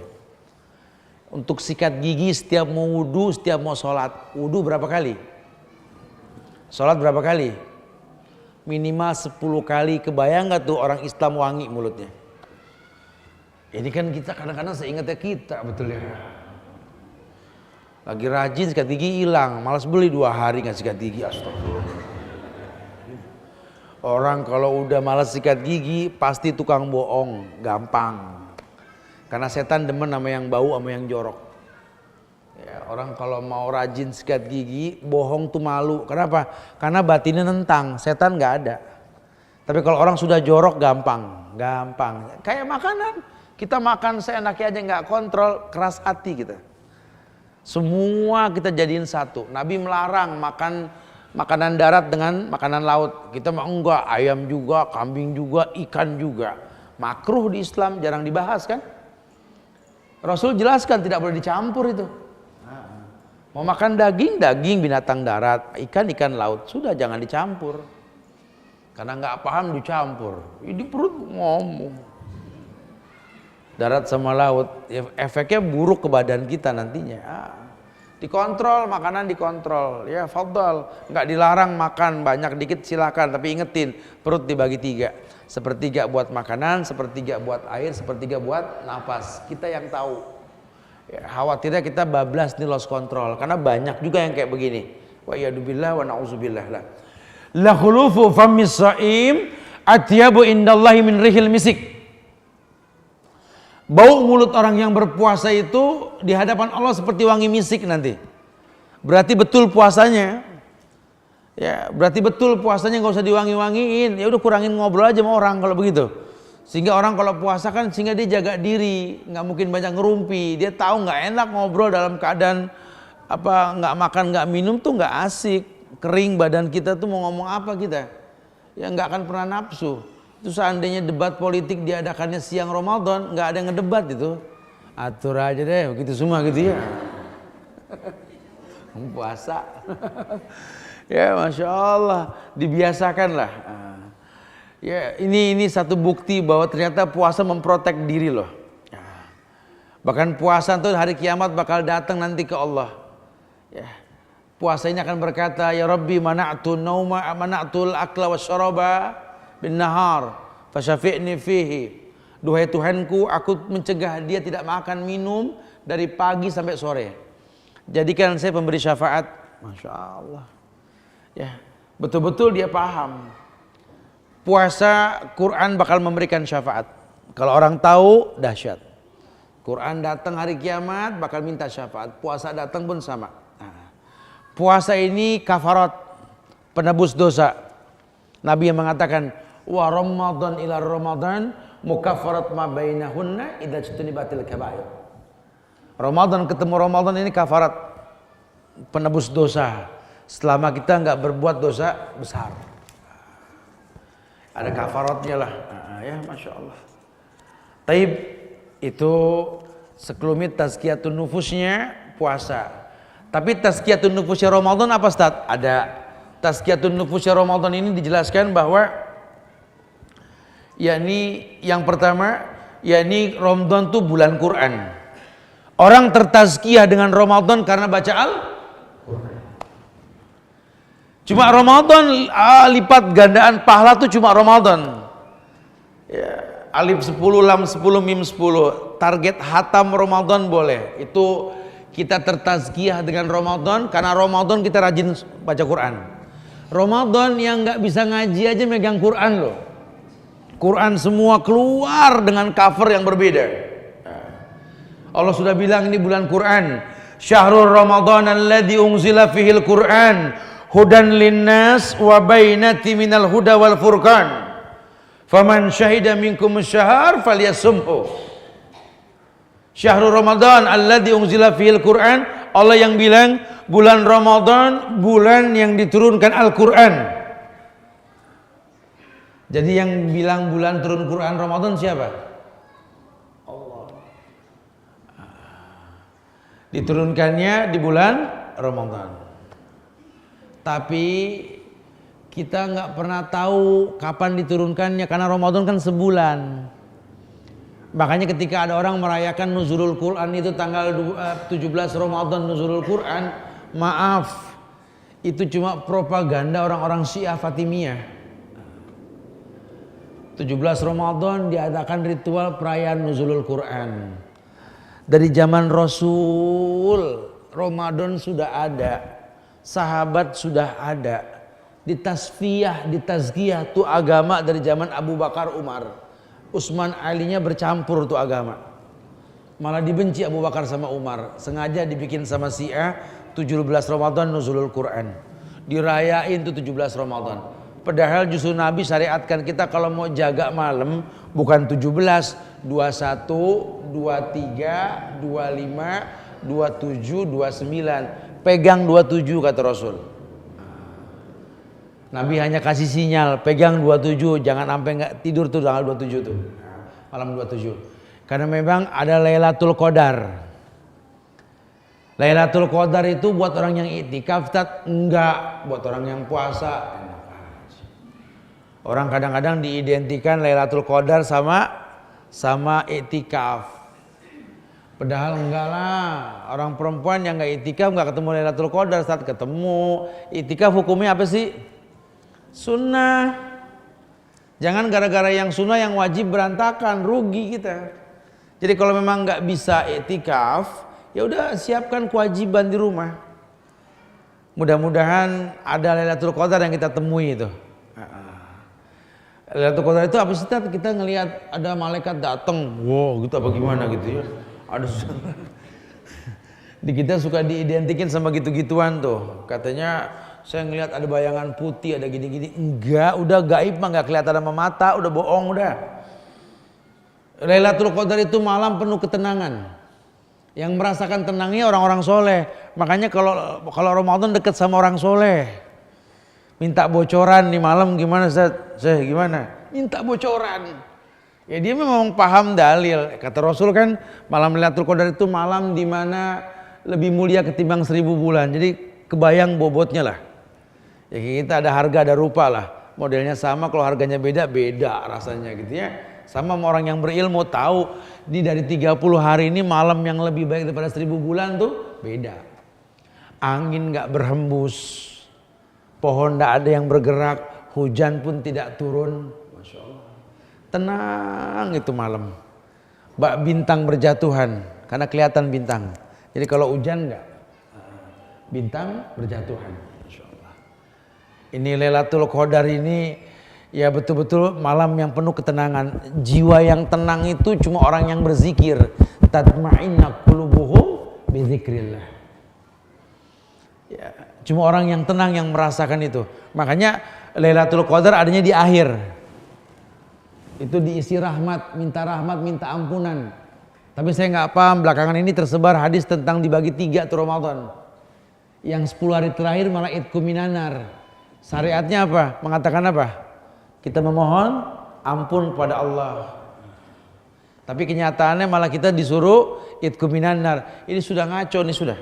Untuk sikat gigi setiap mau wudu, setiap mau sholat. Wudu berapa kali? Sholat berapa kali? Minimal 10 kali. Kebayang gak tuh orang Islam wangi mulutnya? Ini kan kita kadang-kadang seingatnya kita betul ya. Lagi rajin sikat gigi hilang. Malas beli 2 hari gak sikat gigi. Astagfirullah. Orang kalau udah malas sikat gigi pasti tukang bohong, gampang. Karena setan demen sama yang bau sama yang jorok. Ya, orang kalau mau rajin sikat gigi, bohong tuh malu. Kenapa? Karena batinnya nentang, setan nggak ada. Tapi kalau orang sudah jorok gampang. Kayak makanan, kita makan seenaknya aja nggak kontrol, keras hati kita. Semua kita jadiin satu. Nabi melarang makan makanan darat dengan makanan laut. Kita mah enggak, ayam juga, kambing juga, ikan juga. Makruh di Islam, jarang dibahas kan. Rasul jelaskan tidak boleh dicampur itu. Mau makan daging binatang darat, ikan laut, sudah jangan dicampur. Karena nggak paham dicampur, ini perut ngomong. Darat sama laut, efeknya buruk ke badan kita nantinya. Dikontrol, makanan dikontrol, ya fadhal, nggak dilarang makan banyak dikit silakan, tapi ingetin perut dibagi 3, sepertiga buat makanan, sepertiga buat air, sepertiga buat nafas. Kita yang tahu. Ya, khawatirnya kita bablas nih lost control, karena banyak juga yang kayak begini. Wa yadubillah wa na'udzubillah lah. La khulufu fammis shaim atyabu indallahi min rihil misik. Bau mulut orang yang berpuasa itu di hadapan Allah seperti wangi misik nanti. Berarti betul puasanya. Ya, berarti betul puasanya nggak usah diwangi-wangiin. Ya udah kurangin ngobrol aja sama orang kalau begitu. Sehingga orang kalau puasa kan sehingga dia jaga diri, nggak mungkin banyak ngerumpi. Dia tahu nggak enak ngobrol dalam keadaan apa nggak makan nggak minum tuh nggak asik. Kering badan kita tuh mau ngomong apa kita? Ya nggak akan pernah nafsu. Itu seandainya debat politik diadakannya siang Ramadan, nggak ada yang ngedebat itu. Atur aja deh, begitu semua gitu ya. Puasa. Ya Masya Allah, dibiasakanlah. Ya ini satu bukti bahwa ternyata puasa memprotek diri loh. Bahkan puasa itu hari kiamat bakal datang nanti ke Allah. Ya. Puasa ini akan berkata, ya Rabbi mana'tu nauma mana'tul akla wasyaraba bin nahar fasyafi'ni fihi. Duhai Tuhanku, aku mencegah dia tidak makan minum dari pagi sampai sore. Jadikan saya pemberi syafaat. Masya Allah. Ya, betul-betul dia paham. Puasa Quran bakal memberikan syafaat. Kalau orang tahu dahsyat. Quran datang hari kiamat bakal minta syafaat. Puasa datang pun sama. Puasa ini kafarat, penebus dosa. Nabi yang mengatakan, wa Ramadan ila Ramadan mukaffarat ma bainahunna idza jtunibatil kaba'ir. Ramadan ketemu Ramadan ini kafarat, penebus dosa selama kita enggak berbuat dosa besar. Ada kafaratnya lah. Ya Masya Allah. Taib itu sekelumit tazkiyatun nufusnya puasa. Tapi tazkiyatun nufusnya Ramadan apa Ustaz? Ada. Tazkiyatun nufusnya Ramadan ini dijelaskan bahwa yakni yang pertama yakni Ramadan itu bulan Quran. Orang tertazkiyah dengan Ramadan karena baca Al-Quran. Cuma Ramadan lipat gandaan pahala itu cuma Ramadan. Ya, alif 10, lam 10, mim 10. Target hatam Ramadan boleh. Itu kita tertazkiyah dengan Ramadan karena Ramadan kita rajin baca Quran. Ramadan yang nggak bisa ngaji aja megang Quran loh. Quran semua keluar dengan cover yang berbeda. Allah sudah bilang ini bulan Quran. Syahrul Ramadan alladzi unzila fihil Quran hudan linnas wa bainati minal huda wal furqan. Faman syahida minkum asy-syahr falyasumhu. Syahrul Ramadan alladzi unzila fihil Quran, Allah yang bilang bulan Ramadan bulan yang diturunkan Al-Quran. Jadi yang bilang bulan turun Quran Ramadan siapa? Allah. Diturunkannya di bulan Ramadan. Tapi kita nggak pernah tahu kapan diturunkannya karena Ramadan kan sebulan. Makanya ketika ada orang merayakan nuzulul Quran itu tanggal 17 Ramadan nuzulul Quran, maaf, itu cuma propaganda orang-orang Syiah Fatimiyah. 17 Ramadan diadakan ritual perayaan nuzulul Quran. Dari zaman Rasul, Ramadan sudah ada, sahabat sudah ada, ditasfiyah, ditazkiyah tuh agama dari zaman Abu Bakar, Umar. Utsman, Alinya bercampur tuh agama. Malah dibenci Abu Bakar sama Umar. Sengaja dibikin sama Syiah 17 Ramadan nuzulul Quran. Dirayain tuh 17 Ramadan. Padahal justru Nabi syariatkan kita kalau mau jaga malam bukan 17, 21, 23, 25, 27, 29. Pegang 27 kata Rasul. Nabi hanya kasih sinyal, pegang 27, jangan sampai nggak tidur tuh tanggal 27 tuh, malam 27. Karena memang ada Lailatul Qadar. Lailatul Qadar itu buat orang yang iktikaf, enggak, buat orang yang puasa. Orang kadang-kadang diidentikan Lailatul Qadar sama iktikaf. Padahal enggak lah, orang perempuan yang nggak iktikaf nggak ketemu Lailatul Qadar, saat ketemu iktikaf hukumnya apa sih? Sunnah. Jangan gara-gara yang sunnah yang wajib berantakan, rugi kita. Jadi kalau memang nggak bisa iktikaf, ya udah siapkan kewajiban di rumah. Mudah-mudahan ada Lailatul Qadar yang kita temui itu. Lailatul Qadar itu apa sih? Kita ngelihat ada malaikat datang, wow gitu apa gimana gitu ya. Ada di kita suka diidentikin sama gitu-gituan tuh. Katanya saya ngelihat ada bayangan putih, ada gini-gini. Enggak, udah gaib mah nggak kelihatan sama mata, udah bohong udah. Lailatul Qadar itu malam penuh ketenangan. Yang merasakan tenangnya orang-orang soleh. Makanya kalau Ramadan deket sama orang soleh, minta bocoran nih malam gimana saya gimana? Minta bocoran. Ya dia memang paham dalil. Kata Rasul kan malam Lailatul Qadar itu malam di mana lebih mulia ketimbang 1000 bulan. Jadi kebayang bobotnya lah. Ya kita ada harga ada rupa lah. Modelnya sama, kalau harganya beda, beda rasanya gitu ya. Sama orang yang berilmu tahu di dari 30 hari ini malam yang lebih baik daripada 1000 bulan tuh beda. Angin gak berhembus, pohon gak ada yang bergerak, hujan pun tidak turun. Masya Allah. Tenang itu malam. Bintang berjatuhan karena kelihatan bintang. Jadi kalau hujan enggak, bintang berjatuhan. Masya Allah. Ini Lailatul Qadar ini ya betul-betul malam yang penuh ketenangan. Jiwa yang tenang itu cuma orang yang berzikir. Tatma'inna qulubuhum bizikrillah. Ya, cuma orang yang tenang yang merasakan itu. Makanya Lailatul Qadar adanya di akhir. Itu diisi rahmat, minta ampunan. Tapi saya nggak paham belakangan ini tersebar hadis tentang dibagi 3 tuh Ramadan. Yang 10 hari terakhir malah idku minanar. Syariatnya apa? Mengatakan apa? Kita memohon ampun pada Allah. Tapi kenyataannya malah kita disuruh idku minanar. Ini sudah ngaco nih sudah.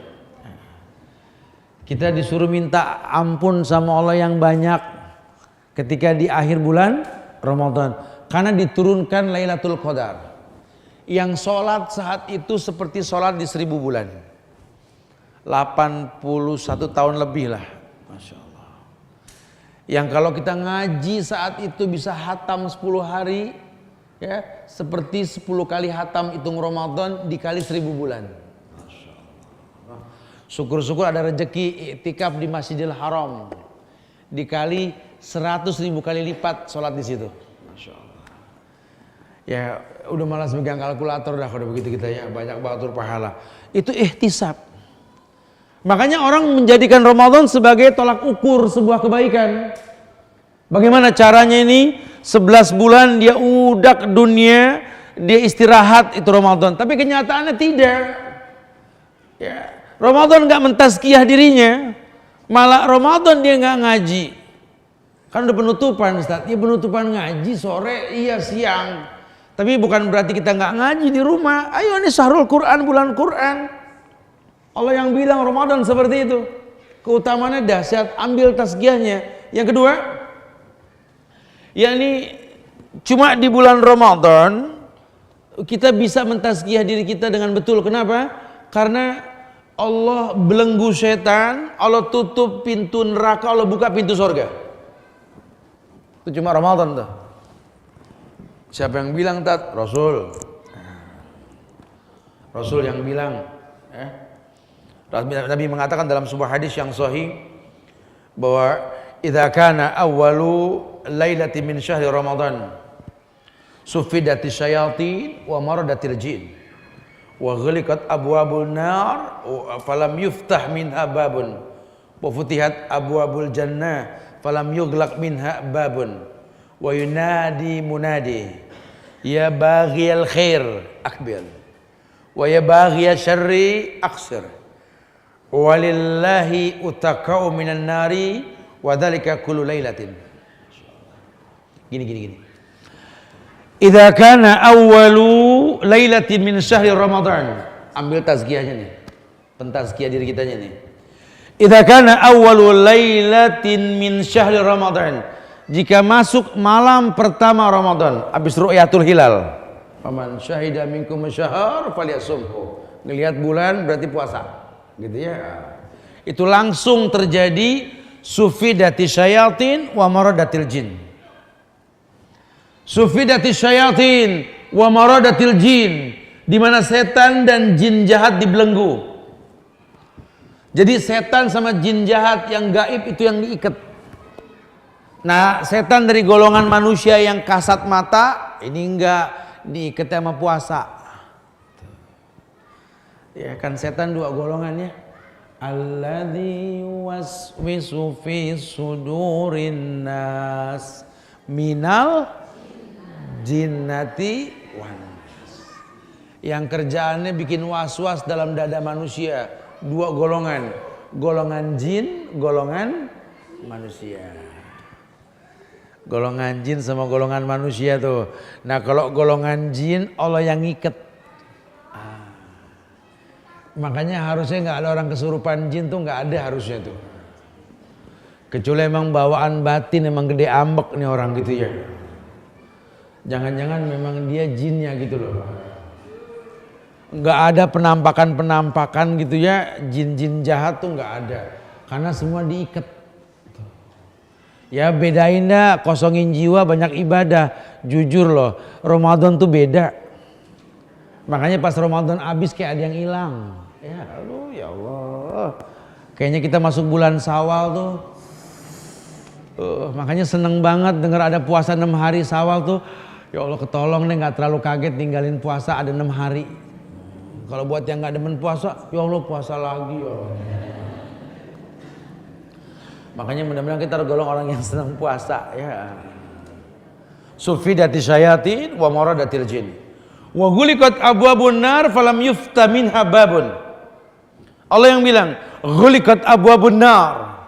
Kita disuruh minta ampun sama Allah yang banyak ketika di akhir bulan Ramadan. Karena diturunkan Lailatul Qadar. Yang sholat saat itu seperti sholat di 1000 bulan. 81 tahun lebih lah. Masya Allah. Yang kalau kita ngaji saat itu bisa hatam 10 hari. Ya, seperti 10 kali hatam hitung Ramadan dikali 1000 bulan. Masya Allah. Syukur-syukur ada rezeki iktikaf di Masjidil Haram. Dikali 100.000 kali lipat sholat di situ. Masya Allah. Ya udah malas megang kalkulator dah kalau begitu kita ya, banyak banget pahala. Itu ihtisab. Makanya orang menjadikan Ramadan sebagai tolak ukur sebuah kebaikan. Bagaimana caranya ini? 11 bulan dia udak dunia, dia istirahat itu Ramadan. Tapi kenyataannya tidak. Ya, Ramadan nggak mentazkiyah dirinya, malah Ramadan dia nggak ngaji. Kan udah penutupan Ustaz. Ya penutupan ngaji sore, iya siang. Tapi bukan berarti kita nggak ngaji di rumah. Ayo ini syahrul Quran, bulan Quran. Allah yang bilang Ramadan seperti itu. Keutamaannya dahsyat, ambil tazkiyahnya. Yang kedua, yakni cuma di bulan Ramadan kita bisa mentazkiyah diri kita dengan betul. Kenapa? Karena Allah belenggu setan, Allah tutup pintu neraka, Allah buka pintu surga. Itu cuma Ramadan tuh. Siapa yang bilang tat? Rasul. Rasul yang bilang. Nabi mengatakan dalam sebuah hadis yang sahih bahwa idza kana awwalu lailati min syahri Ramadan sufidati syayatin wa maradatil jin wa ghaliqat abwabun nar falam yuftah minha babun wa futihat abwabul jannah falam yughlaq minha babun wa yunadi munadi ya baghiyal khair akbil wa ya baghiyal syarri aksir walillahi utakau minan nari wa dzalika kullu lailatin. Gini. Idza kana awwalu lailatin min syahri Ramadan. Ambil tazkiyahnya nih. Pentazkiyah diri kitanya nih. Idza kana awwalu lailatin min syahri Ramadan. Jika masuk malam pertama Ramadan, habis ru'yatul hilal. Faman syahida minkum syahr falyasumhu. Ngelihat bulan berarti puasa. Gitu ya. Itu langsung terjadi sufidati syayatin wa maradatil jin. Sufidati syayatin wa maradatil jin, di mana setan dan jin jahat dibelenggu. Jadi setan sama jin jahat yang gaib itu yang diikat. Nah, setan dari golongan manusia yang kasat mata ini enggak diikat sama puasa. Ya kan setan dua golongannya. Alladzi waswisu fi sudurin nas minal jinnati wan nas. Yang kerjaannya bikin was-was dalam dada manusia. Dua golongan, golongan jin, golongan manusia. Golongan jin sama golongan manusia tuh. Nah, kalau golongan jin Allah yang ngiket. Makanya harusnya nggak ada orang kesurupan jin tuh, nggak ada harusnya tuh. Kecuali emang bawaan batin, emang gede ambek nih orang gitu ya. Jangan-jangan memang dia jinnya gitu loh. Nggak ada penampakan gitu ya, jin-jin jahat tuh nggak ada. Karena semua diikat. Ya bedain dah, kosongin jiwa banyak ibadah. Jujur loh, Ramadan tuh beda. Makanya pas Ramadan habis kayak ada yang hilang. Ya aduh ya Allah. Kayaknya kita masuk bulan Syawal tuh. Makanya seneng banget dengar ada puasa 6 hari Syawal tuh. Ya Allah ketolong deh, gak terlalu kaget tinggalin puasa ada 6 hari. Kalau buat yang gak demen puasa, ya Allah puasa lagi ya Allah. Makanya mudah-mudahan kita tergolong orang yang senang puasa ya. Sufidati syayatin wa maradatil jin. Wa ghuliqat abwabun nar falam yufta minha babun. Allah yang bilang, ghuliqat abwabun nar.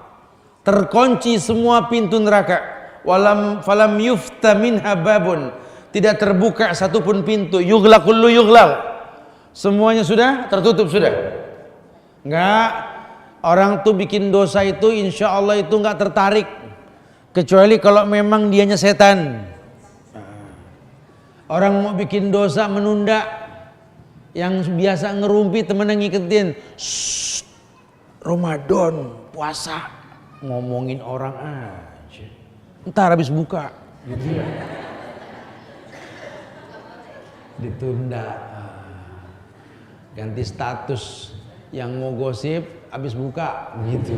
Terkunci semua pintu neraka. Falam yufta minha babun. Tidak terbuka satupun pintu. Yughlaq kullu yughlaq. Semuanya sudah tertutup sudah. Enggak. Orang tuh bikin dosa itu insya Allah itu enggak tertarik. Kecuali kalau memang dianya setan. Orang mau bikin dosa menunda. Yang biasa ngerumpi temen yang ngiketin. Ramadan puasa. Ngomongin orang aja. Ntar habis buka gitu ya. Ditunda. Ganti status. Yang mau gosip habis buka gitu.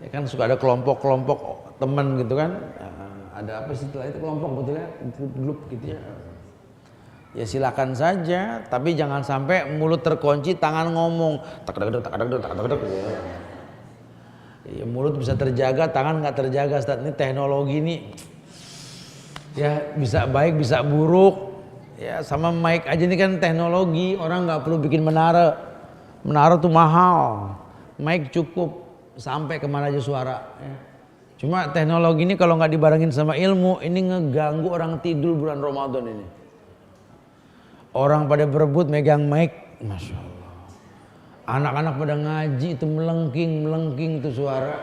Ya kan suka ada kelompok-kelompok teman gitu kan. Ada apa sih setelah itu kelompok betul ya, grup gitu ya. Ya silakan saja, tapi jangan sampai mulut terkunci, tangan ngomong tak. Ya, mulut bisa terjaga, tangan nggak terjaga. Saat ini teknologi ini ya bisa baik bisa buruk. Ya sama mic aja ini kan teknologi, orang nggak perlu bikin menara. Menara tuh mahal, mic cukup sampai kemana aja suara. Ya. Cuma teknologi ini kalau nggak dibarengin sama ilmu, ini ngeganggu orang tidur bulan Ramadan ini. Orang pada berebut megang mic, masya Allah. Anak-anak pada ngaji itu melengking itu suara.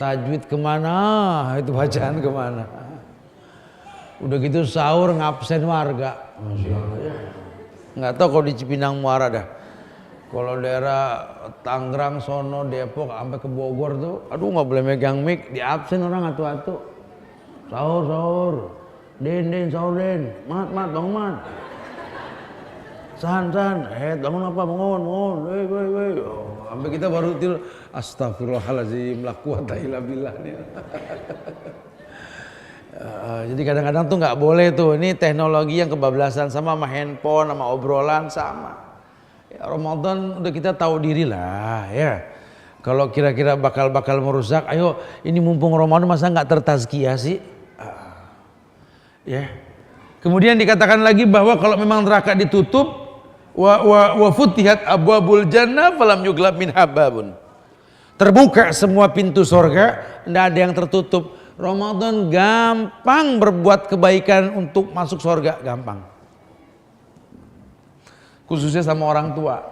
Tajwid kemana, itu bacaan kemana. Udah gitu sahur ngabsen warga. Masya Allah. Nggak tahu kalau di Cipinang Muara dah. Kalau daerah Tangerang, Sono, Depok sampai ke Bogor tuh, aduh nggak boleh megang mic, di absen orang atu-atu. Sahur. Den sahur den. Mat bangun mat. San. Bangun apa bangun. Woi. Sampai kita baru tidur. Astagfirullahaladzim, la quwata illa billah. Jadi kadang-kadang tuh nggak boleh tuh, ini teknologi yang kebablasan sama handphone, sama obrolan sama. Ya, Ramadan udah kita tahu diri lah ya. Kalau kira-kira bakal merusak, ayo ini mumpung Ramadan masa nggak tertazkiyah sih? Ya. Kemudian dikatakan lagi bahwa kalau memang neraka ditutup, wa futihat abwabul jannah falam yughlaq minha babun. Terbuka semua pintu surga, tidak ada yang tertutup. Ramadan gampang berbuat kebaikan untuk masuk surga, gampang. Khususnya sama orang tua.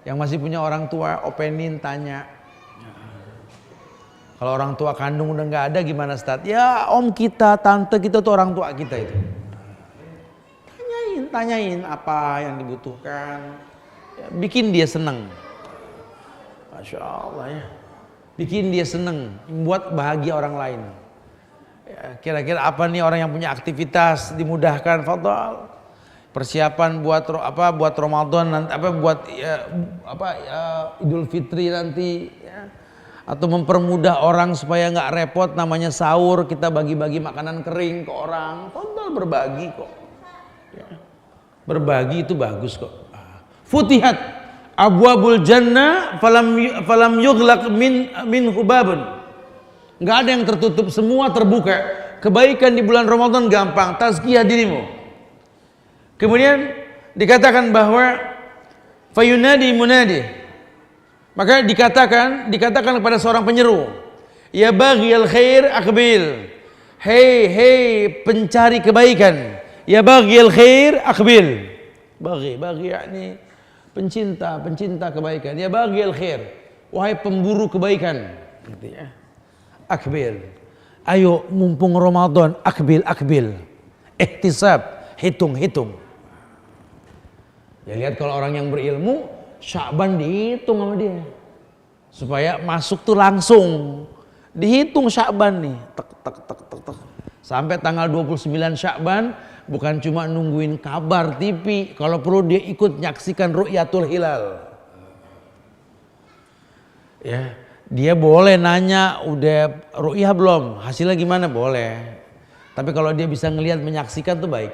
Yang masih punya orang tua, openin, tanya. Kalau orang tua kandung udah nggak ada gimana Ustaz? Ya om kita, tante kita tuh orang tua kita itu. Tanyain apa yang dibutuhkan. Ya, bikin dia seneng. Masya Allah ya. Bikin dia seneng, buat bahagia orang lain. Ya, kira-kira apa nih orang yang punya aktivitas dimudahkan, fadhal. Persiapan buat Ramadan nanti, Idul Fitri nanti ya. Atau mempermudah orang supaya nggak repot, namanya sahur kita bagi-bagi makanan kering ke orang, fadhal, berbagi kok. Ya. Berbagi itu bagus kok. Futihat abwabul jannah falam yughlaq min hubabun. Nggak ada yang tertutup, semua terbuka. Kebaikan di bulan Ramadan gampang, tazkiyah dirimu. Kemudian dikatakan bahwa fayunadi munadi. Maka dikatakan kepada seorang penyeru, ya baghiyal khair aqbil. Hei pencari kebaikan. Ya baghiyal khair aqbil. Bagi yakni pencinta kebaikan. Ya baghil khair, wahai pemburu kebaikan. Gitu ya. Akbil. Ayo mumpung Ramadan, akbil. Ihtisab, hitung. Ya lihat kalau orang yang berilmu, Sya'ban dihitung sama dia. Supaya masuk tuh langsung. Dihitung Sya'ban nih. Tek. Sampai tanggal 29 Sya'ban bukan cuma nungguin kabar TV, kalau perlu dia ikut nyaksikan ru'yatul hilal. Ya, dia boleh nanya udah ru'yah belum? Hasilnya gimana? Boleh. Tapi kalau dia bisa ngelihat menyaksikan tuh baik.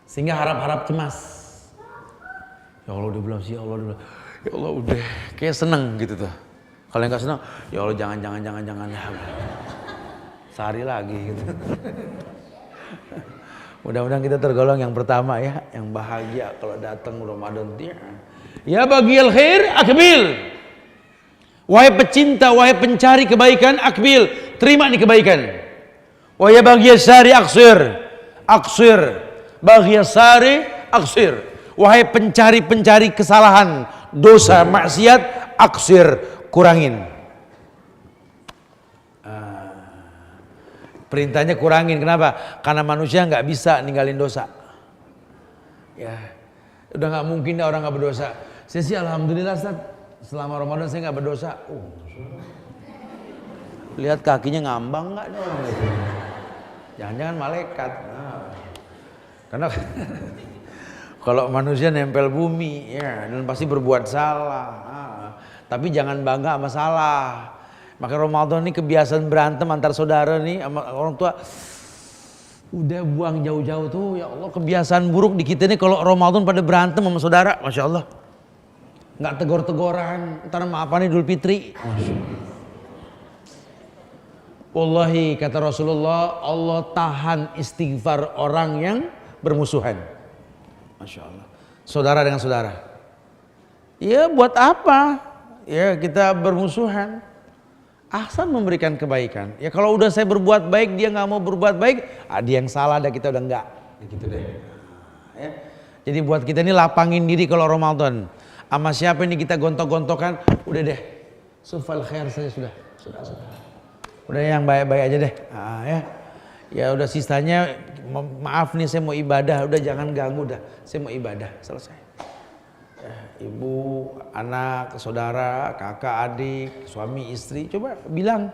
Sehingga harap-harap cemas. Ya Allah udah belum sih, ya Allah udah. Ya Allah udah. Kayak seneng gitu tuh. Kalau yang gak seneng, ya Allah jangan. Sehari lagi gitu. Mudah-mudahan kita tergolong yang pertama ya, yang bahagia kalau datang Ramadan dia. Ya baghil khair akbil. Wahai pecinta, wahai pencari kebaikan, akbil, terima nih kebaikan. Wahai baghil syari aksir. Baghil syari aksir. Wahai pencari kesalahan, dosa, maksiat, aksir, kurangin. Perintahnya kurangin, kenapa? Karena manusia nggak bisa ninggalin dosa. Ya, udah nggak mungkin orang nggak berdosa. Saya sih alhamdulillah Ustaz, selama Ramadan saya nggak berdosa. Lihat kakinya ngambang nggak dong? Jangan-jangan malaikat. Karena kalau manusia nempel bumi, ya, dan pasti berbuat salah. Tapi jangan bangga sama salah. Maka Ramadan ini kebiasaan berantem antar saudara nih sama orang tua. Udah buang jauh-jauh tuh, ya Allah, kebiasaan buruk di kita nih kalau Ramadan pada berantem sama saudara, Masya Allah. Nggak tegor-tegoran, ntar maafan Idul Fitri. Wallahi kata Rasulullah, Allah tahan istighfar orang yang bermusuhan. Masya Allah. Saudara dengan saudara. Ya buat apa? Ya kita bermusuhan. Ahsan memberikan kebaikan. Ya kalau udah saya berbuat baik, dia nggak mau berbuat baik, dia yang salah, dah kita udah enggak. Gitu deh. Ya. Jadi buat kita ini lapangin diri kalau Ramadan. Sama siapa ini kita gontok-gontokan, udah deh. Sufal khair saya sudah. Udah yang baik-baik aja deh. Ya udah sisanya maaf nih saya mau ibadah, udah jangan ganggu dah. Saya mau ibadah, selesai. Ibu, anak, saudara, kakak, adik, suami, istri, coba bilang,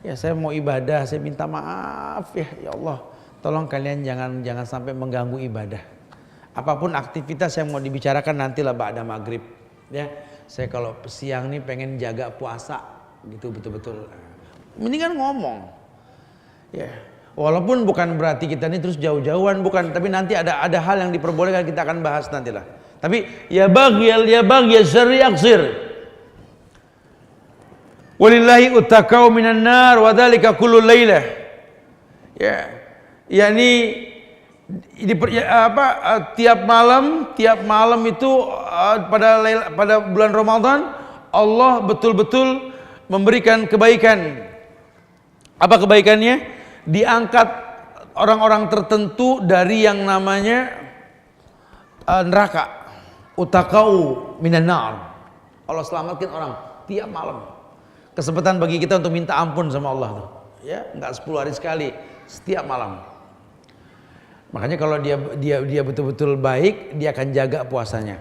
ya saya mau ibadah, saya minta maaf ya Allah, tolong kalian jangan sampai mengganggu ibadah. Apapun aktivitas yang mau dibicarakan nantilah ba'da maghrib. Ya, saya kalau siang nih pengen jaga puasa, gitu betul-betul. Mendingan ngomong. Ya, walaupun bukan berarti kita ini terus jauh-jauhan, bukan, tapi nanti ada hal yang diperbolehkan, kita akan bahas nantilah. Tapi ya baghil syarri aksir. Walillahi utakau minan nar wa dzalika kullu lailah. Ya. Yani tiap malam itu pada bulan Ramadan Allah betul-betul memberikan kebaikan. Apa kebaikannya? Diangkat orang-orang tertentu dari yang namanya neraka. Utakau minan nar. Allah selamatkan orang tiap malam. Kesempatan bagi kita untuk minta ampun sama Allah tuh. Ya, enggak 10 hari sekali, setiap malam. Makanya kalau dia betul-betul baik, dia akan jaga puasanya.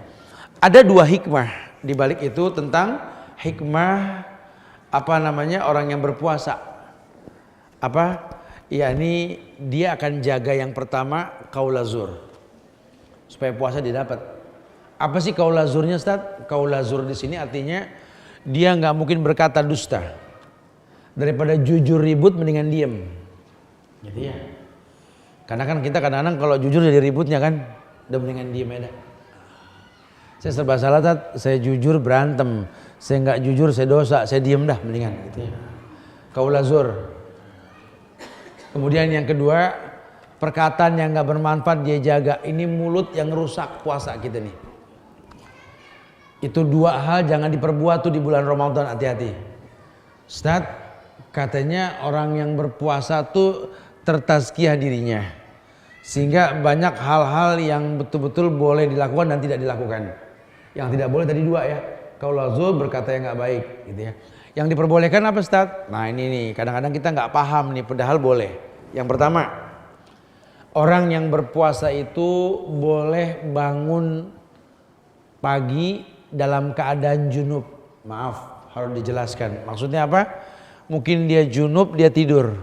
Ada 2 hikmah di balik itu tentang hikmah orang yang berpuasa. yakni dia akan jaga yang pertama kaulazur supaya puasa didapat. Apa sih kaulazurnya, Ustaz? Kaulazur di sini artinya dia nggak mungkin berkata dusta. Daripada jujur ribut mendingan diem. Jadi ya. Karena kan kita kadang-kadang kalau jujur jadi ributnya kan, udah mendingan diem aja. Saya serba salah, Tat. Saya jujur berantem. Saya nggak jujur saya dosa. Saya diem dah mendingan. Gitu ya. Kaulazur. Kemudian yang kedua, perkataan yang nggak bermanfaat dia jaga. Ini mulut yang rusak puasa kita nih. Itu 2 hal jangan diperbuat tuh di bulan Ramadan, hati-hati. Ustaz, katanya orang yang berpuasa tuh tertazkiyah dirinya. Sehingga banyak hal-hal yang betul-betul boleh dilakukan dan tidak dilakukan. Yang tidak boleh tadi dua ya. Qaulul zur, berkata yang nggak baik gitu ya. Yang diperbolehkan apa Ustaz? Nah ini nih, kadang-kadang kita nggak paham nih, padahal boleh. Yang pertama, orang yang berpuasa itu boleh bangun pagi dalam keadaan junub. Maaf, harus dijelaskan. Maksudnya apa? Mungkin dia junub, dia tidur.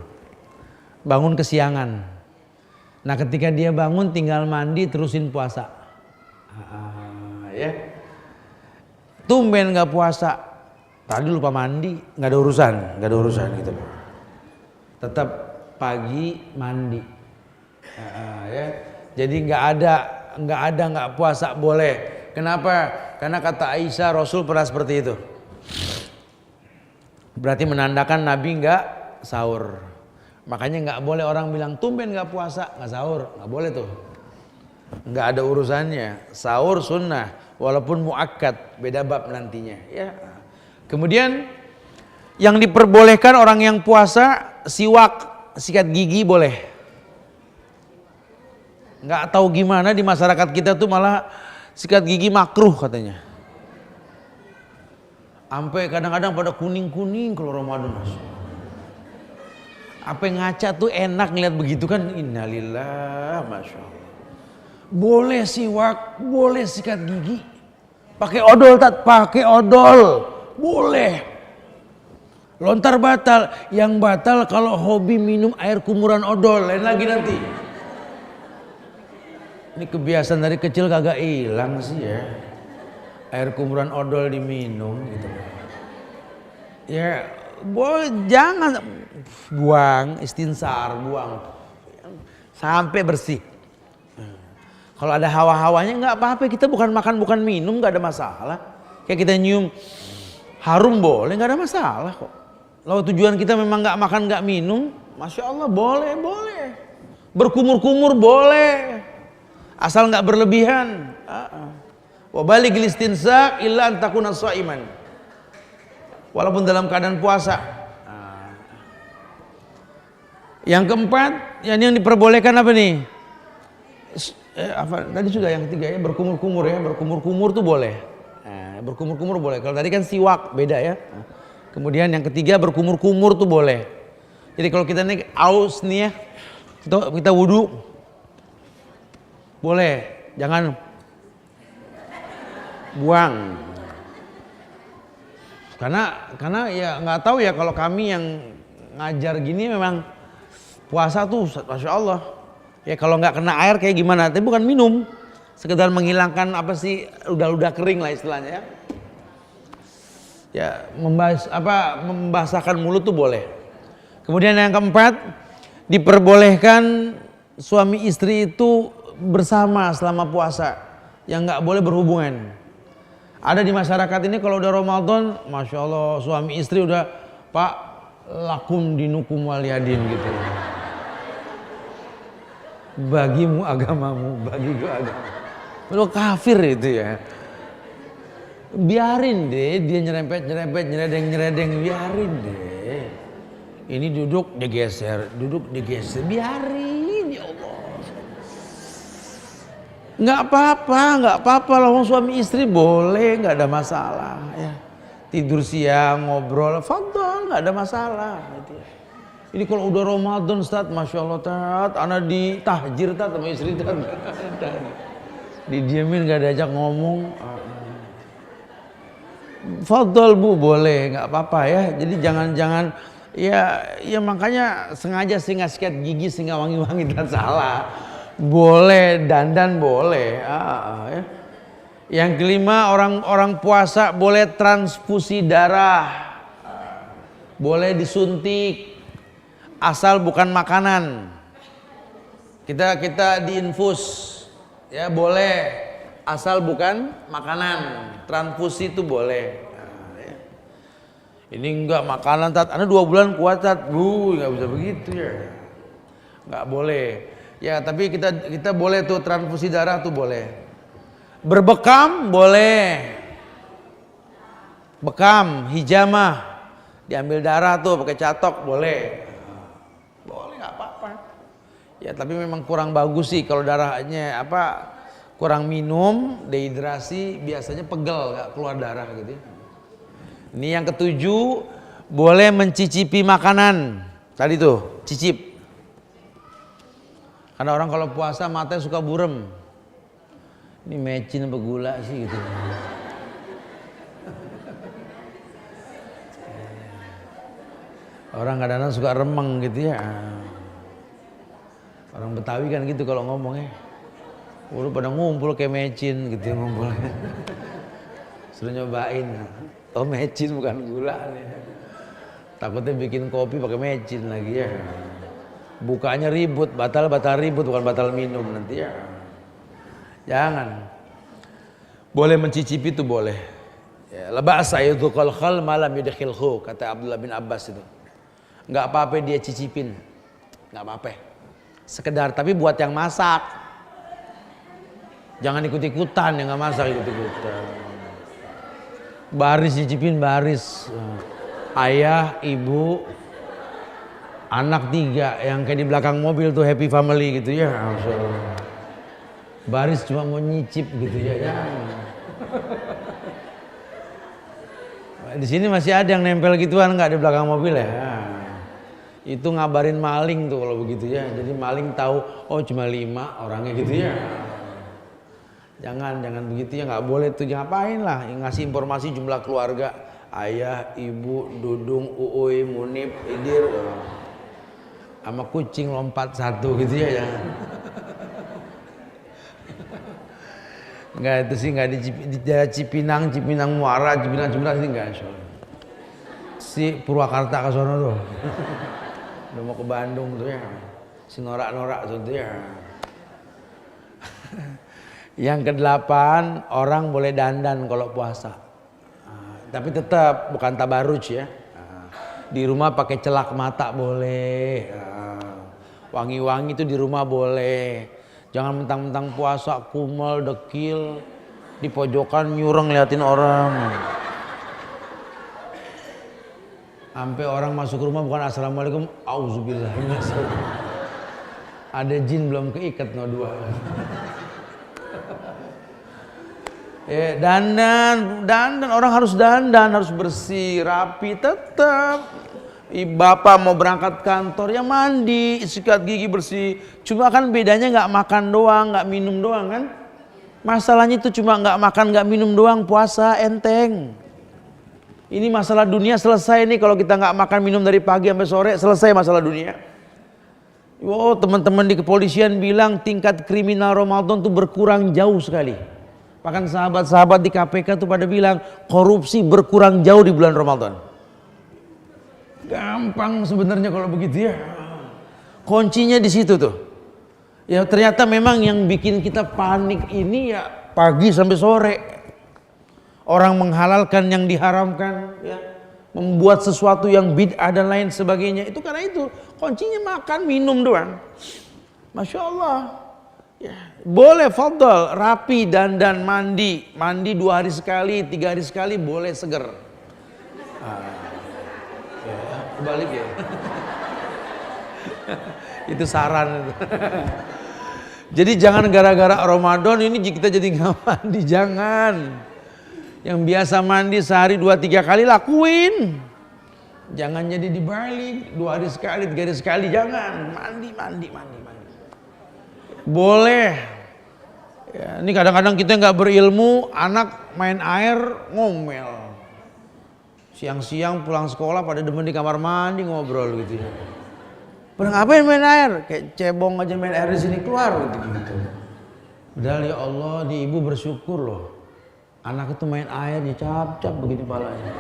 Bangun kesiangan. Nah ketika dia bangun tinggal mandi terusin puasa. Ya. Tumben nggak puasa. Tadi lupa mandi, nggak ada urusan gitu. Tetap pagi mandi. Ya. Jadi nggak puasa boleh. Kenapa? Karena kata Aisyah Rasul pernah seperti itu. Berarti menandakan Nabi nggak sahur. Makanya nggak boleh orang bilang tumben nggak puasa, nggak sahur, nggak boleh tuh. Nggak ada urusannya. Sahur sunnah, walaupun muakkad, beda bab nantinya. Ya. Kemudian yang diperbolehkan orang yang puasa siwak, sikat gigi boleh. Nggak tahu gimana di masyarakat kita tuh malah sikat gigi makruh katanya. Sampai kadang-kadang pada kuning-kuning kalau Ramadan masuk. Apa yang ngaca tuh enak ngeliat begitu kan, innalillah, masya Allah. Boleh siwak, boleh sikat gigi, pakai odol pakai odol, boleh. Lontar batal, yang batal kalau hobi minum air kumuran odol, lain lagi nanti. Ini kebiasaan dari kecil kagak hilang sih ya, air kumuran odol diminum gitu. Ya, jangan buang, istinsar, buang sampai bersih. Kalau ada hawa-hawanya nggak apa-apa, kita bukan makan bukan minum, nggak ada masalah. Kayak kita nyium harum boleh, nggak ada masalah kok. Kalau tujuan kita memang nggak makan nggak minum, masya Allah boleh. Berkumur-kumur boleh, asal nggak berlebihan. Wa balighil istinsak illa an takuna shaiman. Walaupun dalam keadaan puasa. Yang keempat, yang diperbolehkan apa nih? Tadi sudah yang ketiga ya, berkumur-kumur ya, berkumur-kumur tuh boleh. Berkumur-kumur boleh. Kalau tadi kan siwak beda ya. Kemudian yang ketiga berkumur-kumur tuh boleh. Jadi kalau kita naik aus nih ya, kita wudu boleh, jangan buang. Karena ya nggak tahu ya, kalau kami yang ngajar gini memang puasa tuh masya Allah ya, kalau nggak kena air kayak gimana, tapi bukan minum, sekedar menghilangkan apa sih, ludah-ludah kering lah istilahnya ya, membasahkan mulut tuh boleh. Kemudian yang keempat, diperbolehkan suami istri itu bersama selama puasa, yang nggak boleh berhubungan. Ada di masyarakat ini kalau udah Ramadan, masya Allah suami istri udah Pak lakum dinukum waliyadin gitu. Bagimu agamamu, bagiku agama. Lu kafir itu ya. Biarin deh dia nyerempet, nyeredeng, biarin deh. Ini duduk digeser, biarin ya Allah. Nggak apa-apa lah, suami istri boleh, nggak ada masalah ya. Tidur siang, ngobrol, fadhol, nggak ada masalah gitu ya. Ini kalau udah Ramadan Ustaz, masya Allah Tat, anak ditahjir Tat sama istri Tat. Didiemin gak diajak ngomong. Fadhol Bu, boleh, nggak apa-apa ya. Jadi jangan ya makanya sengaja sih nggak sikat gigi sehingga wangi-wangi dan salah. Boleh, dandan boleh. Ya. Yang kelima, orang puasa boleh transfusi darah. Boleh disuntik. Asal bukan makanan. Kita diinfus ya boleh, asal bukan makanan. Transfusi itu boleh. Ya. Ini enggak makanan Tat, Anda 2 bulan kuat Tat, nggak bisa begitu ya, nggak boleh ya. Tapi kita boleh tuh transfusi darah tuh boleh. Berbekam boleh, bekam hijamah, diambil darah tuh pakai catok boleh. Ya tapi memang kurang bagus sih kalau darahnya apa kurang minum, dehidrasi, biasanya pegel nggak keluar darah gitu. Ini yang ketujuh, boleh mencicipi makanan. Tadi tuh cicip. Karena orang kalau puasa matanya suka burem. Ini mecin apa gula sih gitu. Orang kadang-kadang suka remeng gitu ya. Orang Betawi kan gitu kalau ngomongnya. Udah pada ngumpul kayak mecin gitu ya ngumpulnya. Suruh nyobain. Oh mecin bukan gula nih. Takutnya bikin kopi pakai mecin lagi ya. Bukanya ribut, batal ribut bukan batal minum nanti ya. Jangan. Boleh mencicipi itu boleh. Ya, la ba'sa yudhqal khal malam yudkhilhu kata Abdullah bin Abbas itu. Enggak apa-apa dia cicipin. Enggak apa-apa. Sekedar tapi buat yang masak. Jangan ikut-ikutan yang nggak masak ikut-ikutan. Baris cicipin baris. Ayah, ibu, anak 3 yang kayak di belakang mobil tuh happy family gitu ya. Baris cuma mau nyicip gitu ya. Di sini masih ada yang nempel gituan nggak di belakang mobil ya. Itu ngabarin maling tuh kalau begitu ya. Jadi maling tahu oh cuma 5 orangnya gitu ya. Jangan begitu ya, nggak boleh tuh. Ngapain lah ngasih informasi jumlah keluarga, ayah, ibu, Dudung, Uui, Munib, Idir, sama kucing lompat 1 gitu ya. Enggak itu sih nggak di Cipinang Muara, Cipinang sih enggak. Si Purwakarta ke sono tuh. Udah mau ke Bandung tuh ya. Si norak-norak tuh ya. Yang ke-8, orang boleh dandan kalau puasa. Tapi tetap bukan tabaruj ya. Di rumah pakai celak mata boleh. Wangi-wangi itu di rumah boleh. Jangan mentang-mentang puasa kumel, dekil, di pojokan nyureng liatin orang. Sampai orang masuk rumah bukan assalamualaikum, auzubillah. Ada jin belum keikat no 2. Dandan orang harus dandan, harus bersih, rapi tetap. Bapak mau berangkat kantor ya mandi, sikat gigi bersih. Cuma kan bedanya nggak makan doang, nggak minum doang kan. Masalahnya itu cuma nggak makan, nggak minum doang, puasa enteng. Ini masalah dunia selesai nih kalau kita nggak makan minum dari pagi sampai sore, selesai masalah dunia. Oh teman-teman di kepolisian bilang tingkat kriminal Ramadan tuh berkurang jauh sekali. Bahkan sahabat-sahabat di KPK tuh pada bilang korupsi berkurang jauh di bulan Ramadan. Gampang sebenarnya kalau begitu ya. Kuncinya di situ tuh. Ya ternyata memang yang bikin kita panik ini ya pagi sampai sore. Orang menghalalkan yang diharamkan ya. Membuat sesuatu yang bid'ah dan lain sebagainya. Itu karena itu kuncinya makan minum doang. Masya Allah. Ya, boleh fadl, rapi, dandan, mandi 2 hari sekali, 3 hari sekali boleh seger. Balik ya. Itu saran itu. Jadi jangan gara-gara Ramadan ini kita jadi nggak mandi, jangan. Yang biasa mandi sehari 2-3 kali lakuin. Jangan jadi dibalik 2 hari sekali, 3 hari sekali, jangan. Mandi. Boleh. Ya, ini kadang-kadang kita nggak berilmu, anak main air ngomel. Siang-siang pulang sekolah pada demen di kamar mandi ngobrol gitu ya. Pada ngapain main air? Kayak cebong aja main air di sini keluar gitu. Padahal ya Allah, di ibu bersyukur loh. Anak itu main air ya cap-cap begini palanya.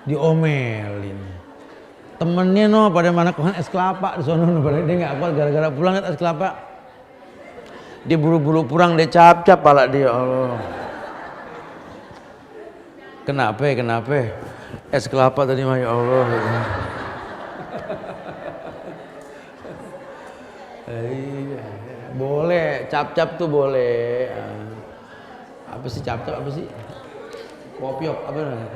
Diomelin. Temennya pada mana kohan es kelapa di sono pada dia nggak kuat gara-gara pulang lihat es kelapa. Dia buru-buru pulang dia cap-cap pala dia Allah. Kenapa? Es kelapa tadi mah ya Allah. Boleh, cap-cap tuh boleh. Apa sih cap-cap apa sih? Kopiok apa namanya?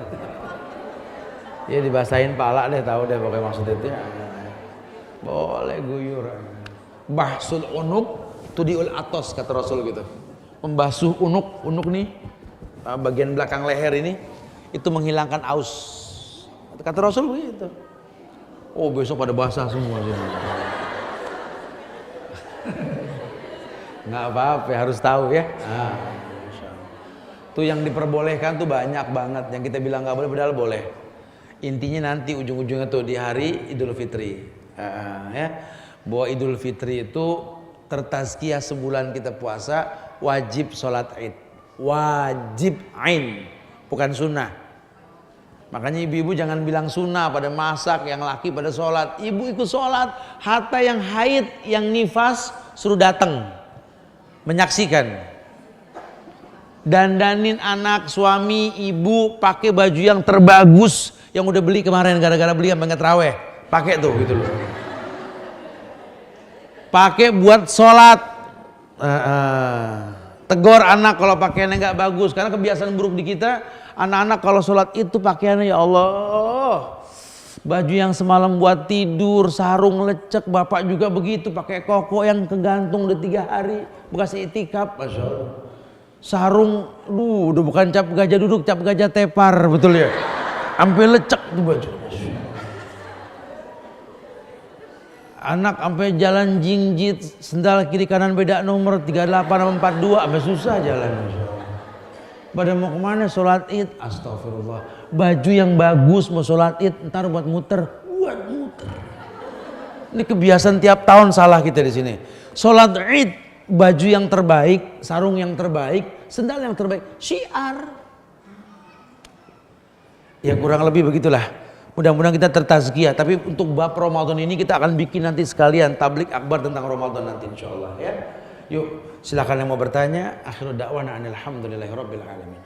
Ya dibasahin pala deh, tahu deh pokoknya maksudnya itu ya. Boleh guyur. Bahsul unuk tudiul atos kata Rasul gitu. Membasuh unuk nih bagian belakang leher ini itu menghilangkan aus. Kata Rasul begitu. Oh besok pada basah semua sih. Nggak apa-apa harus tahu ya. Tuh yang diperbolehkan tuh banyak banget. Yang kita bilang nggak boleh padahal boleh. Intinya nanti ujung-ujungnya tuh di hari Idul Fitri. Ya. Bahwa Idul Fitri itu tertazkiyah sebulan kita puasa wajib sholat id. Wajib ain, bukan sunnah. Makanya ibu-ibu jangan bilang sunnah pada masak, yang laki pada sholat. Ibu ikut sholat, hatta yang haid, yang nifas suruh datang menyaksikan. Dandanin anak, suami, ibu pakai baju yang terbagus yang udah beli kemarin gara-gara beli sampai nggak terawih. Pakai tuh gitu loh. Pakai buat sholat. Tegur anak kalau pakaiannya nggak bagus karena kebiasaan buruk di kita. Anak-anak kalau sholat itu pakaiannya ya Allah, baju yang semalam buat tidur, sarung lecek, bapak juga begitu pakai koko yang kegantung udah 3 hari bekas itikaf, Masya Allah. Sarung, udah bukan cap gajah duduk, cap gajah tepar, betul ya, sampai lecek tuh baju. Anak sampai jalan jingjit, sendal kiri kanan beda nomor 38 sama 42, sampai susah jalan. Pada mau kemana sholat id, astagfirullah. Baju yang bagus mau sholat id, ntar buat muter. Ini kebiasaan tiap tahun salah kita di sini. Sholat id, baju yang terbaik, sarung yang terbaik, sendal yang terbaik, syiar. Ya kurang lebih begitulah. Mudah-mudahan kita tertazkiyah. Tapi untuk bab Ramadan ini kita akan bikin nanti sekalian tablik akbar tentang Ramadan nanti insyaallah ya. Yuk silakan yang mau bertanya. Akhirul da'wana alhamdulillahirabbil alamin.